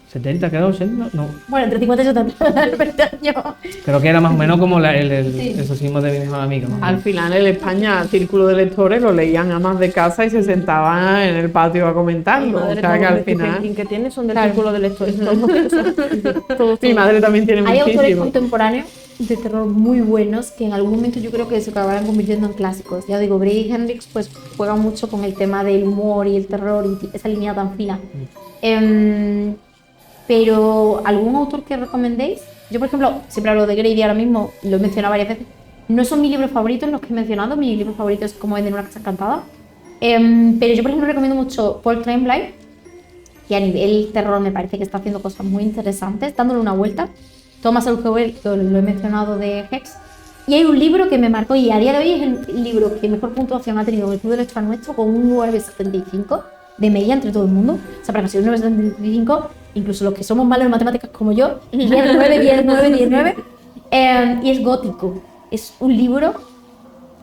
70, creo, 80, no. Bueno, entre 50 y 70 20 años. Creo que era más o menos como el Sí. exorcismo de mi mejor amigo. ¿no? Al final en España, círculo de lectores lo leían amas de casa y se sentaban en el patio a comentarlo. O sea que al final. que tiene son del Claro. círculo de lectores. Todos Mi madre también tiene Hay autores muchísimo. contemporáneos de terror muy buenos que en algún momento yo creo que se acabarán convirtiendo en clásicos. Ya digo, Brady Hendrix pues juega mucho con el tema del humor y el terror y esa línea tan fina. Pero ¿algún autor que recomendéis? Yo, por ejemplo, siempre hablo de Grady ahora mismo, lo he mencionado varias veces. No son mis libros favoritos los que he mencionado, mi libro favorito es Como vender una casa encantada. Pero yo, por ejemplo, recomiendo mucho Paul Tremblay, que a nivel terror me parece que está haciendo cosas muy interesantes, dándole una vuelta. Thomas Alcowell, que lo he mencionado, de Hex. Y hay un libro que me marcó y a día de hoy es el libro que mejor puntuación ha tenido en el Club de Lectura nuestro, con un 9,75 de media entre todo el mundo. O sea, para que sea un 9,75, incluso los que somos malos en matemáticas como yo, 10,9, 10,9, 10,9. Y es gótico. Es un libro,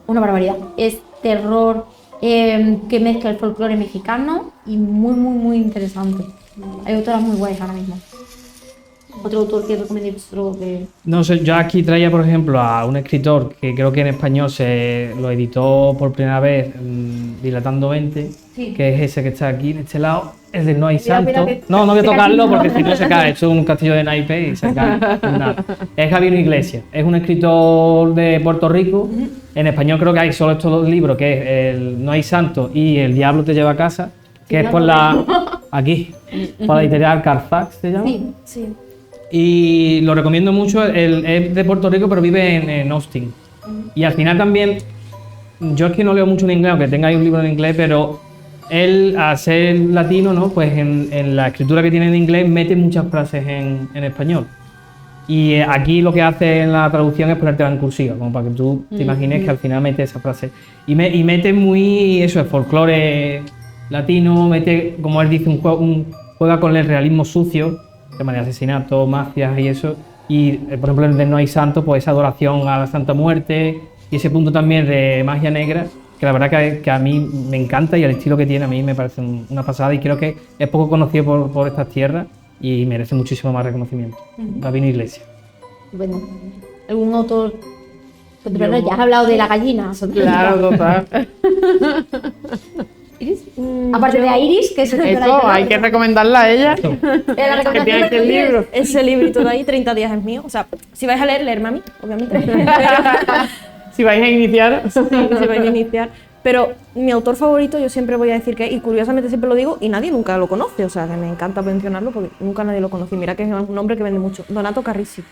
una barbaridad. Es terror que mezcla el folclore mexicano y muy, muy, muy interesante. Hay autoras muy guays ahora mismo. Otro autor que recomendéis, otro de... No sé, yo aquí traía, por ejemplo, a un escritor que creo que en español se lo editó por primera vez, Dilatando 20, Sí. que es ese que está aquí, en este lado, es de No hay Mira, mira santo. que- No voy a se tocarlo cae. porque si no se cae, esto es un castillo de naipes y se cae. Nada. Es Javier Iglesias, es un escritor de Puerto Rico. En español creo que hay solo estos dos libros, que es el No hay santo y El diablo te lleva a casa, que es por la... aquí, por la editorial Carfax, ¿se llama? Sí. Sí. Y lo recomiendo mucho, es de Puerto Rico pero vive en Austin. Y al final también, yo es que no leo mucho en inglés, aunque tenga ahí un libro en inglés, pero él, al ser latino, ¿no? Pues en la escritura que tiene en inglés mete muchas frases en español. Y aquí lo que hace en la traducción es ponértela en cursiva, como para que tú te imagines que al final mete esa frase. Y mete muy, eso es folclore latino, mete, como él dice, juega con el realismo sucio, tema de asesinatos, mafias y eso. Y, por ejemplo, en el No hay santo, pues esa adoración a la Santa Muerte y ese punto también de magia negra, que la verdad que a mí me encanta y el estilo que tiene a mí me parece una pasada y creo que es poco conocido por estas tierras y merece muchísimo más reconocimiento. Gabino Iglesias. Bueno, ¿algún autor? Pues, pero ya has hablado de la gallina. Claro, total. ¿Iris? Aparte de a Iris, que es Eso hay que recomendarla a ella. la Que tiene este libro. Ese librito de ahí, 30 días es mío. O sea, si vais a leerme a mí, obviamente. Si vais a iniciar. Sí, si vais a iniciar. Pero mi autor favorito yo siempre voy a decir que, y curiosamente siempre lo digo, y nadie nunca lo conoce, o sea, que me encanta mencionarlo porque nunca nadie lo conoce. Mira que es un nombre que vende mucho. Donato Carrisi.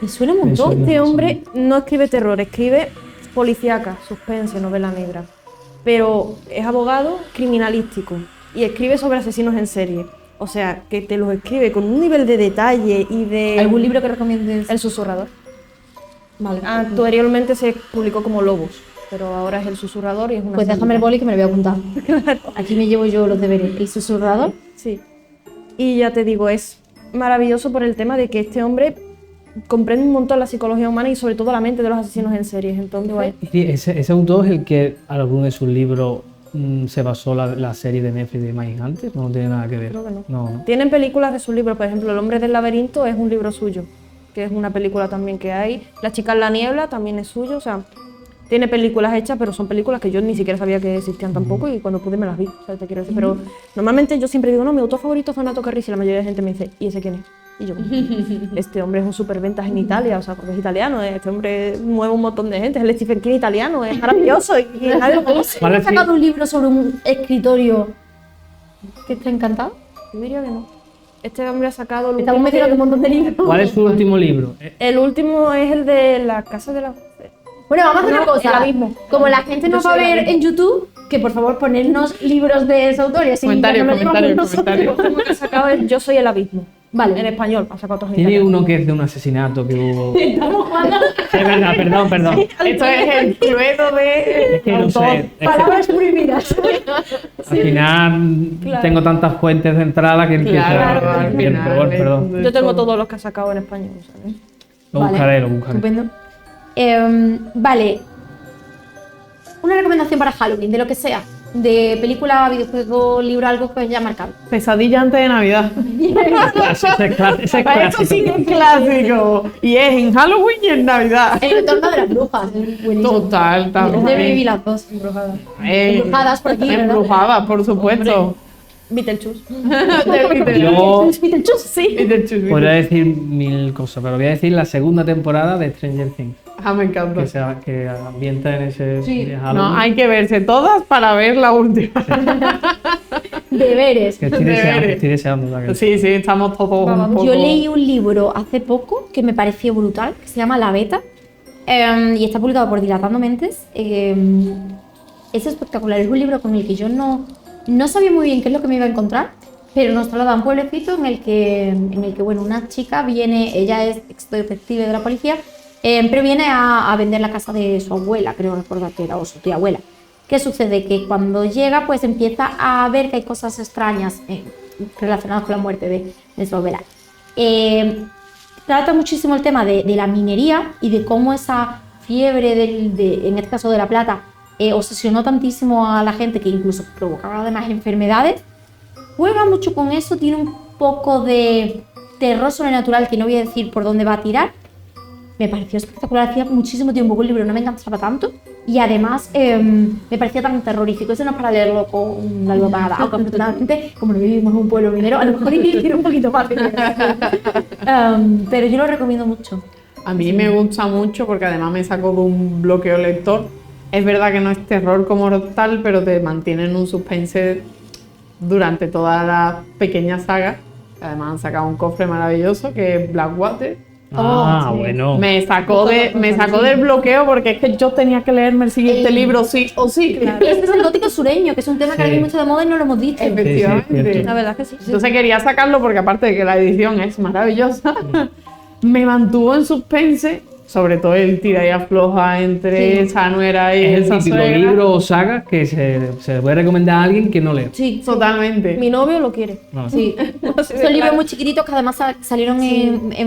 Me suena un montón. suena. Este hombre no escribe terror, escribe policíaca, suspense, novela negra. Pero es abogado criminalístico y escribe sobre asesinos en serie. O sea, que te los escribe con un nivel de detalle y de... ¿Algún libro que recomiendes? El susurrador. Vale. Anteriormente se publicó como Lobos, pero ahora es El susurrador y es una... Pues déjame el boli que me lo voy a apuntar. Aquí me llevo yo los deberes. El susurrador. Sí. Y ya te digo, es maravilloso por el tema de que este hombre comprende un montón la psicología humana y sobre todo la mente de los asesinos en series. Entonces, Y ese autor es el que alguno de sus libros se basó la serie de Netflix de Mindhunter, no tiene nada que ver. Creo que no. No. tienen películas de sus libros, por ejemplo, El hombre del laberinto es un libro suyo, que es una película también que hay. La chica en la niebla también es suyo, o sea, tiene películas hechas, pero son películas que yo ni siquiera sabía que existían tampoco y cuando pude me las vi, ¿sabes? Te quiero decir. Pero normalmente yo siempre digo, no, mi autor favorito es Donato Carrisi y la mayoría de gente me dice, ¿y ese quién es? Y yo, este hombre es un superventas en Italia, o sea, porque es italiano, este hombre mueve un montón de gente, es el Stephen King italiano, es maravilloso y nadie lo conoce. Vale, ¿Has sacado un libro sobre un escritorio que está encantado? Yo diría que no. Este hombre ha sacado... el Estamos último metiendo que- un montón de libros. ¿Cuál es su último libro? El último es el de la casa de la... Bueno, vamos a hacer No, una cosa. el abismo. Como la gente Yo nos va a soy el ver abismo. en YouTube, que por favor ponernos libros de ese autor y así Comentario, ya no lo llevamos comentario, nosotros. comentario. El último que ha sacado es Yo soy el abismo. Vale. En español, ha sacado otros en Tiene italiano. uno que es de un asesinato que hubo. Estamos jugando Es verdad, perdón. Esto es el cluedo de Es que no autor. sé. Es que palabras prohibidas. al final Claro. tengo tantas fuentes de entrada que empiezo Claro, a... al final, Perdón. Yo tengo todos los que ha sacado en español, ¿sabes? Lo buscaré. Estupendo. Vale. Una recomendación para Halloween, de lo que sea. De película, videojuego, libro, algo que os haya marcado. Pesadilla antes de Navidad. Ese es Para esto sí que es clásico. Y es en Halloween y en Navidad. El retorno de las brujas. Es buenísimo. Total, Yo también. viví las dos embrujadas. Eh, Embrujadas por aquí, ¿verdad? Embrujadas, por supuesto. Beetlejuice. Yo Beetlejuice, sí. podría decir mil cosas, pero voy a decir la segunda temporada de Stranger Things, Ah, me encanta. que ambienta en ese de Halloween. No, hay que verse todas para ver la última. Deberes. Que estoy deseando. o sea, que- Sí, estamos todos un poco... Yo leí un libro hace poco que me pareció brutal, que se llama La Beta, y está publicado por Dilatando Mentes. Es espectacular, es un libro con el que yo no sabía muy bien qué es lo que me iba a encontrar, pero nos traslada a un pueblecito en el que bueno, una chica viene, ella es ex detective de la policía, pero viene a vender la casa de su abuela, creo recordar que era, o su tía abuela. ¿Qué sucede? Que cuando llega, pues empieza a ver que hay cosas extrañas relacionadas con la muerte de su abuela. Trata muchísimo el tema de la minería y de cómo esa fiebre, en este caso de la plata, obsesionó tantísimo a la gente que incluso provocaba además enfermedades. Juega mucho con eso, tiene un poco de terror sobrenatural que no voy a decir por dónde va a tirar. Me pareció espectacular, hacía muchísimo tiempo que el libro no me encantaba tanto y además me parecía tan terrorífico. Eso no es para leerlo con la luz apagada, aunque afortunadamente, como no vivimos en un pueblo minero, a lo mejor tiene un poquito más de miedo. Pero yo lo recomiendo mucho. A mí me gusta mucho porque además me sacó de un bloqueo lector. Es verdad que no es terror como tal, pero te mantiene en un suspense durante toda la pequeña saga. Además han sacado un cofre maravilloso que es Blackwater. Ah, sí. bueno. Me sacó del bloqueo porque es que yo tenía que leerme el siguiente libro sí o sí. Este es el gótico sureño, que es un tema que ahora mismo está de moda y no lo hemos dicho. Efectivamente. cierto. La verdad es que sí. Entonces quería sacarlo porque aparte de que la edición es maravillosa, me mantuvo en suspense, sobre todo el tira y afloja entre esa nuera y Es el esa típico suegra. libro o saga que se le puede recomendar a alguien que no lea. Sí, Totalmente. Mi novio lo quiere. No. sí. Son libros muy chiquititos que además salieron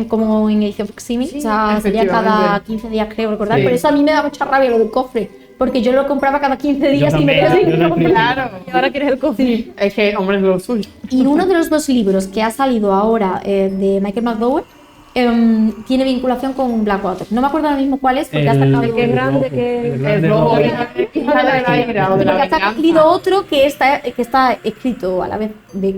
como en edición facsímil, o sea, salía cada efectivamente. 15 días, creo recordar. Sí. Por eso a mí me da mucha rabia lo del cofre, porque yo lo compraba cada 15 días y me también, quedé sin yo no cofre. Claro. Y ahora quieres el cofre. Es que, hombre, es lo suyo. Y uno de los dos libros que ha salido ahora de Michael McDowell tiene vinculación con Blackwater. No me acuerdo ahora mismo cuál es, porque ha sacado que es grande, rojo, que- el grande El rojo rojo. y la hija de la ira o de la porque ha venganza. salido otro que está escrito a la vez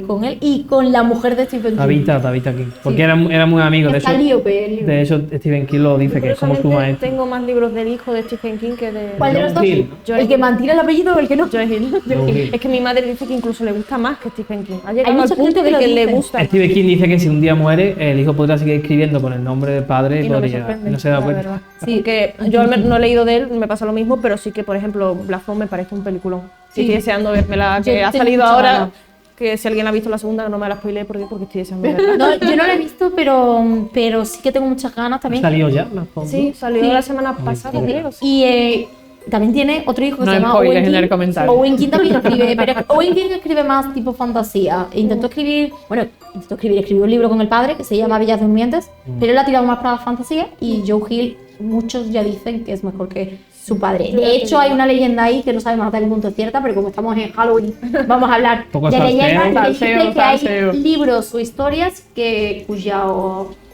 con él y con la mujer de Stephen King. Tabitha King. Porque era muy amigo de Está eso. líope el libro. De hecho, Stephen King lo dice que es como su Curiosamente, maestro. tengo más libros del hijo de Stephen King que de ¿Cuál de los dos? Joe Hill. ¿El que mantiene el apellido o el que no? Joe Hill. Joe Hill. Es que mi madre dice que incluso le gusta más que Stephen King. Ha Hay llegado al mucha punto gente que de lo que le dice. gusta. Stephen King dice que si un día muere, el hijo podrá seguir escribiendo con el nombre del padre y Y no me podría- sorprende, no se da la cuenta. verdad. Sí, que yo al menos no he leído de él, me pasa lo mismo, pero sí que, por ejemplo, Black Phone me parece un peliculón. Sí. Estoy deseando vermela, que Yo ha tengo salido muchas ahora. ganas. Que si alguien ha visto la segunda, no me la spoileé porque estoy deseando verla. No, yo no lo he visto, pero sí que tengo muchas ganas también. ¿Salió ya? la foto? Sí, salió Sí. la semana pasada, creo. Sí. Y también tiene otro hijo que No se llama spoilers Owen en el King. comentario. Owen King también escribe, pero Owen King escribe más tipo fantasía. Escribió un libro con el padre que se llama Bellas Durmientes, pero él ha tirado más para la fantasía y Joe Hill, muchos ya dicen que es mejor que su padre. De hecho, hay una leyenda ahí que no sabemos hasta qué punto es cierta, pero como estamos en Halloween, vamos a hablar Poco de salseo. leyendas que Salseo, dice que hay salseo. libros o historias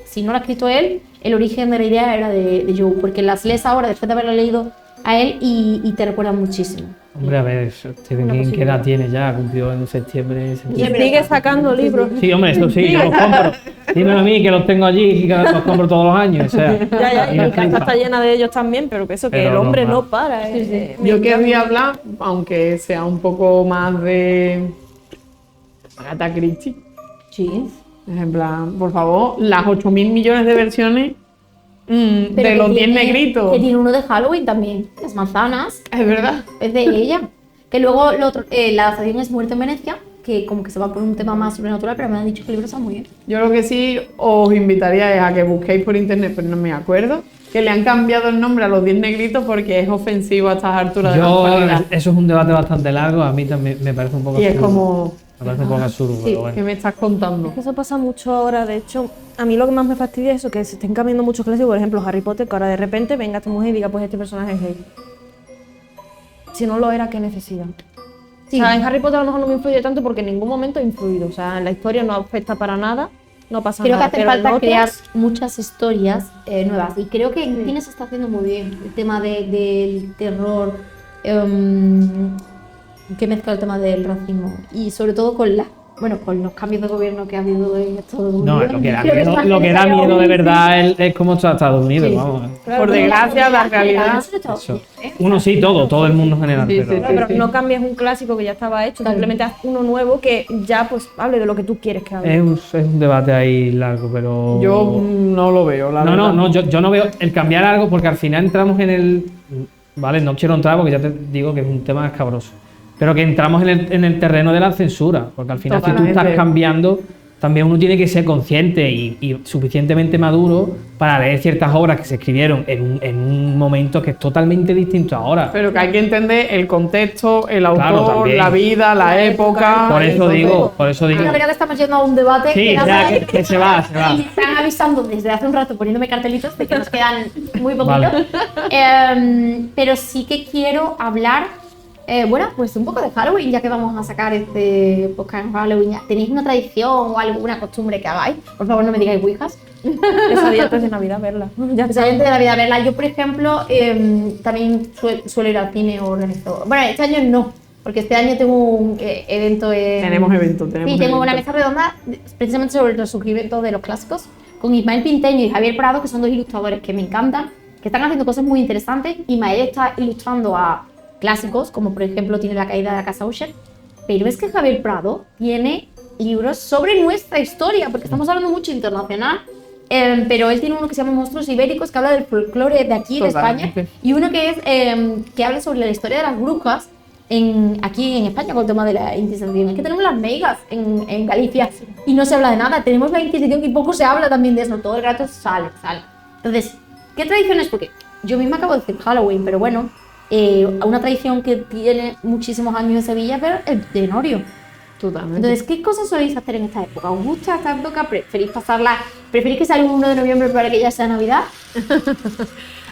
si no lo ha escrito él, el origen de la idea era de Joe, porque las lees ahora después de haberlo leído a él y te recuerdan muchísimo. Hombre, a ver, Stephen King, ¿qué edad tiene ya? Cumplió en septiembre. Y sigue sacando libros. Sí, hombre, eso sí, yo los compro. Dímelo a mí, que los tengo allí y que los compro todos los años. O sea, Ya, y y me mi casa flipa. está llena de ellos también, pero que eso, que Pero el hombre normal. no para. me Yo encanta. querría hablar, aunque sea un poco más de Agatha Christie. Sí. En plan, por favor, las 8.000 millones de versiones de Pero los que 10 tiene- negritos. Que tiene uno de Halloween también, las manzanas, Es verdad. es de ella. Que luego la adaptación es Muerte en Venecia, que como que se va por un tema más sobrenatural, pero me han dicho que el libro está muy bien. Yo lo que sí os invitaría es a que busquéis por internet, pero no me acuerdo, que le han cambiado el nombre a los 10 negritos porque es ofensivo a estas alturas de la Yo, actualidad. eso es un debate bastante largo, a mí también me parece un poco Y es absurdo. como, Me parece un poco absurdo, Sí, pero ¿qué bueno. me estás contando? Eso pasa mucho ahora, de hecho, a mí lo que más me fastidia es eso, que se estén cambiando muchos clásicos, por ejemplo, Harry Potter, que ahora de repente venga esta mujer y diga, pues este personaje es gay. Si no lo era, ¿qué necesidad? Sí. O sea, en Harry Potter a lo mejor no me influye tanto porque en ningún momento ha influido, o sea, en la historia no afecta para nada, no pasa Creo que nada. hace pero en falta otras- crear muchas historias nuevas y creo que en cine se está haciendo muy bien el tema del terror que mezcla el tema del racismo y sobre todo con bueno, con los cambios de gobierno que ha habido en Estados Unidos. No, lo que da creo miedo, esta lo que gente da se miedo de reúne. verdad es cómo está Estados Unidos, Sí. vamos. Claro, Por pero desgracia, la No realidad. solo Estados Eso. Unidos, ¿eh? Uno sí, todo el mundo en general. Sí, pero... sí, Pero no cambies un clásico que ya estaba hecho, Claro. simplemente haz uno nuevo que ya pues hable de lo que tú quieres que hable. Es un debate ahí largo, pero... Yo no lo veo, la verdad. No, yo no veo el cambiar algo porque al final entramos en el... Vale, no quiero entrar porque ya te digo que es un tema escabroso. Pero que entramos en el terreno de la censura, porque al final si tú Totalmente. estás cambiando, también uno tiene que ser consciente y suficientemente maduro para leer ciertas obras que se escribieron en un momento que es totalmente distinto ahora. Pero que hay que entender el contexto, el Claro, autor, también. la vida, la época. Por eso digo. La verdad estamos yendo a un debate Sí, da ya, para- que se va. Y me están avisando desde hace un rato poniéndome cartelitos de que nos quedan muy poquito. Vale. Pero sí que quiero hablar, bueno, pues un poco de Halloween, ya que vamos a sacar este podcast en Halloween. ¿Tenéis una tradición o alguna costumbre que hagáis? Por favor, no me digáis ouijas. Pesadilla antes de Navidad verla. Ya está. Especialmente de Navidad verla. Yo, por ejemplo, también suelo ir al cine o organizo. Bueno, este año no, porque este año tengo un evento en... Tenemos eventos, tenemos Sí, tengo una eventos. mesa redonda precisamente sobre el resurgimiento de los clásicos con Ismael Pinteño y Javier Prado, que son dos ilustradores que me encantan, que están haciendo cosas muy interesantes. Ismael está ilustrando a clásicos, como por ejemplo tiene La caída de la casa Usher, pero es que Javier Prado tiene libros sobre nuestra historia, porque estamos hablando mucho internacional, pero él tiene uno que se llama Monstruos Ibéricos, que habla del folclore de aquí, de España, Totalmente. y uno que es que habla sobre la historia de las brujas aquí en España con el tema de la Inquisición. Es que tenemos las meigas en Galicia y no se habla de nada. Tenemos la Inquisición y poco se habla también de eso. Todo el rato sale. Entonces, ¿qué tradiciones? Porque yo misma acabo de decir Halloween, pero bueno, una tradición que tiene muchísimos años en Sevilla, pero el Tenorio. Totalmente. Entonces, ¿qué cosas soléis hacer en esta época? ¿Os gusta esta época? ¿Preferís pasarla? ¿Preferís que salga el 1 de noviembre para que ya sea Navidad?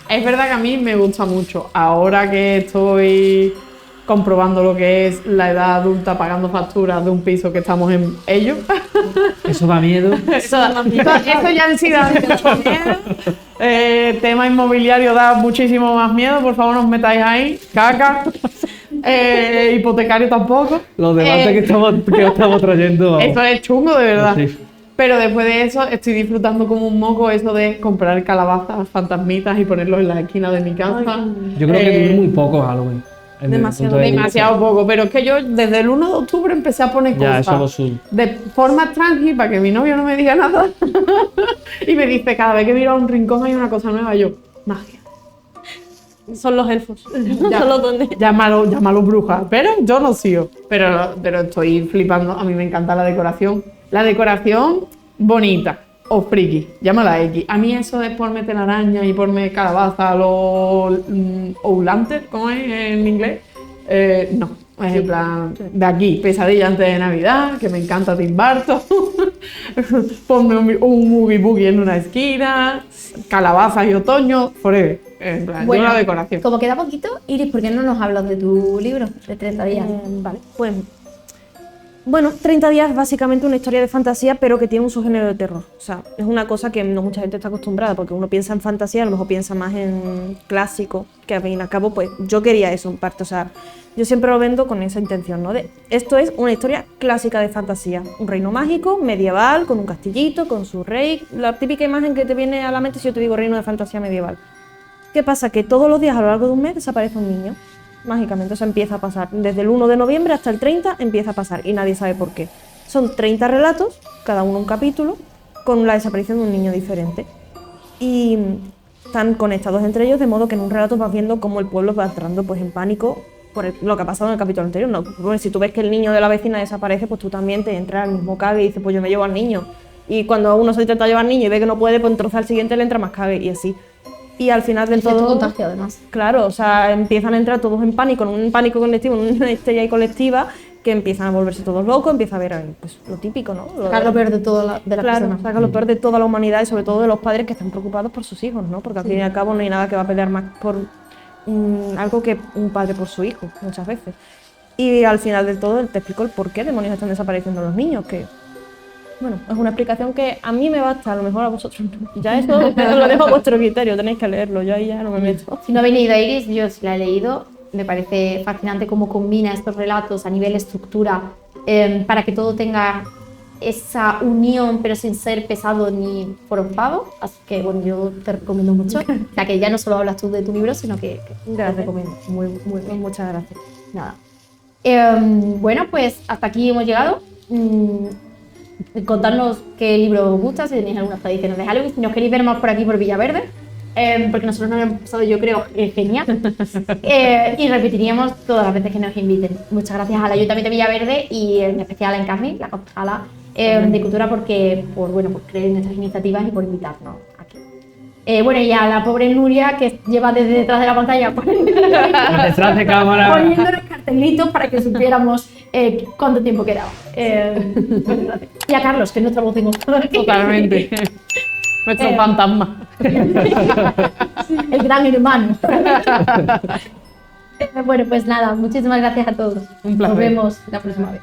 Es verdad que a mí me gusta mucho. Ahora que estoy comprobando lo que es la edad adulta pagando facturas de un piso que estamos en ello. Eso da miedo. Eso ya en sí da mucho miedo. Tema inmobiliario da muchísimo más miedo. Por favor, no os metáis ahí. Caca. Hipotecario tampoco. Los debates que estamos trayendo. vamos. Eso es chungo, de verdad. Sí. Pero después de eso estoy disfrutando como un moco eso de comprar calabazas, fantasmitas y ponerlos en la esquina de mi casa. Yo creo que duró muy poco Halloween. en mi Demasiado, punto de vista. Demasiado poco, pero es que yo desde el 1 de octubre empecé a poner Ya, cosas eso lo suyo. de forma tranqui para que mi novio no me diga nada. Y me dice, cada vez que miro a un rincón hay una cosa nueva, yo, magia. Son los elfos. Ya. Son los duendes. Llámalo bruja, pero yo no sigo. Pero estoy flipando, a mí me encanta la decoración. La decoración bonita o friki, llámala X. A mí eso de ponme telaraña y ponme calabaza, los oulantes, ¿cómo es en inglés? No, es en plan, de aquí, pesadilla antes de Navidad, que me encanta Tim Burton. Ponme un Oogie Boogie en una esquina, calabazas y otoño, forever. En plan, yo la decoración. Como queda poquito, Iris, ¿por qué no nos hablas de tu libro de 30 días? Vale, pues. Bueno, 30 días es básicamente una historia de fantasía, pero que tiene un subgénero de terror. O sea, es una cosa que no mucha gente está acostumbrada, porque uno piensa en fantasía, a lo mejor piensa más en clásico, que al fin y al cabo, pues yo quería eso en parte. O sea, yo siempre lo vendo con esa intención, ¿no? Esto es una historia clásica de fantasía. Un reino mágico, medieval, con un castillito, con su rey. La típica imagen que te viene a la mente si yo te digo reino de fantasía medieval. ¿Qué pasa? Que todos los días a lo largo de un mes desaparece un niño. Mágicamente, o sea, empieza a pasar. Desde el 1 de noviembre hasta el 30 empieza a pasar y nadie sabe por qué. Son 30 relatos, cada uno un capítulo, con la desaparición de un niño diferente. Y están conectados entre ellos, de modo que en un relato vas viendo cómo el pueblo va entrando pues, en pánico por lo que ha pasado en el capítulo anterior. No, bueno, si tú ves que el niño de la vecina desaparece, pues tú también te entras al mismo cague y dices, pues yo me llevo al niño. Y cuando uno se intenta llevar al niño y ve que no puede, pues entonces al siguiente le entra más cague y así. Y al final del Efecto todo... contagio, además. Claro, o sea, empiezan a entrar todos en pánico, en un pánico colectivo, en una histeria colectiva, que empiezan a volverse todos locos, empieza a ver pues, lo típico, ¿no? Sacar lo peor de todo de la Claro, persona. saca lo peor de toda la humanidad y sobre todo de los padres que están preocupados por sus hijos, ¿no? Porque al fin y al cabo no hay nada que va a pelear más por algo que un padre por su hijo, muchas veces. Y al final del todo te explico el por qué demonios están desapareciendo los niños, que... Bueno, es una explicación que a mí me basta, a lo mejor a vosotros no. Ya eso lo dejo a vuestro criterio, tenéis que leerlo, yo ahí ya no me meto. Si no habéis leído a Iris, yo sí la he leído. Me parece fascinante cómo combina estos relatos a nivel estructura para que todo tenga esa unión, pero sin ser pesado ni forzado. Así que bueno, yo te recomiendo mucho. O sea, que ya no solo hablas tú de tu libro, sino que te recomiendo. Muchas gracias. Nada. Bueno, pues hasta aquí hemos llegado. Contadnos qué libro os gusta, si tenéis algunas tradiciones de Halloween, si nos queréis ver más por aquí por Villaverde, porque nosotros nos hemos pasado, yo creo, genial. Y repetiríamos todas las veces que nos inviten. Muchas gracias al Ayuntamiento de Villaverde y en especial a Encarni, la concejala de Cultura, por creer en nuestras iniciativas y por invitarnos aquí. Bueno, y a la pobre Nuria, que lleva desde detrás de la pantalla Detrás de cámara. poniéndonos cartelitos para que supiéramos cuánto tiempo quedaba. Bueno, gracias. Y a Carlos, que es nuestra voz en off. Totalmente. Nuestro fantasma. El gran hermano. Bueno, pues nada, muchísimas gracias a todos. Un placer. Nos vemos la próxima vez.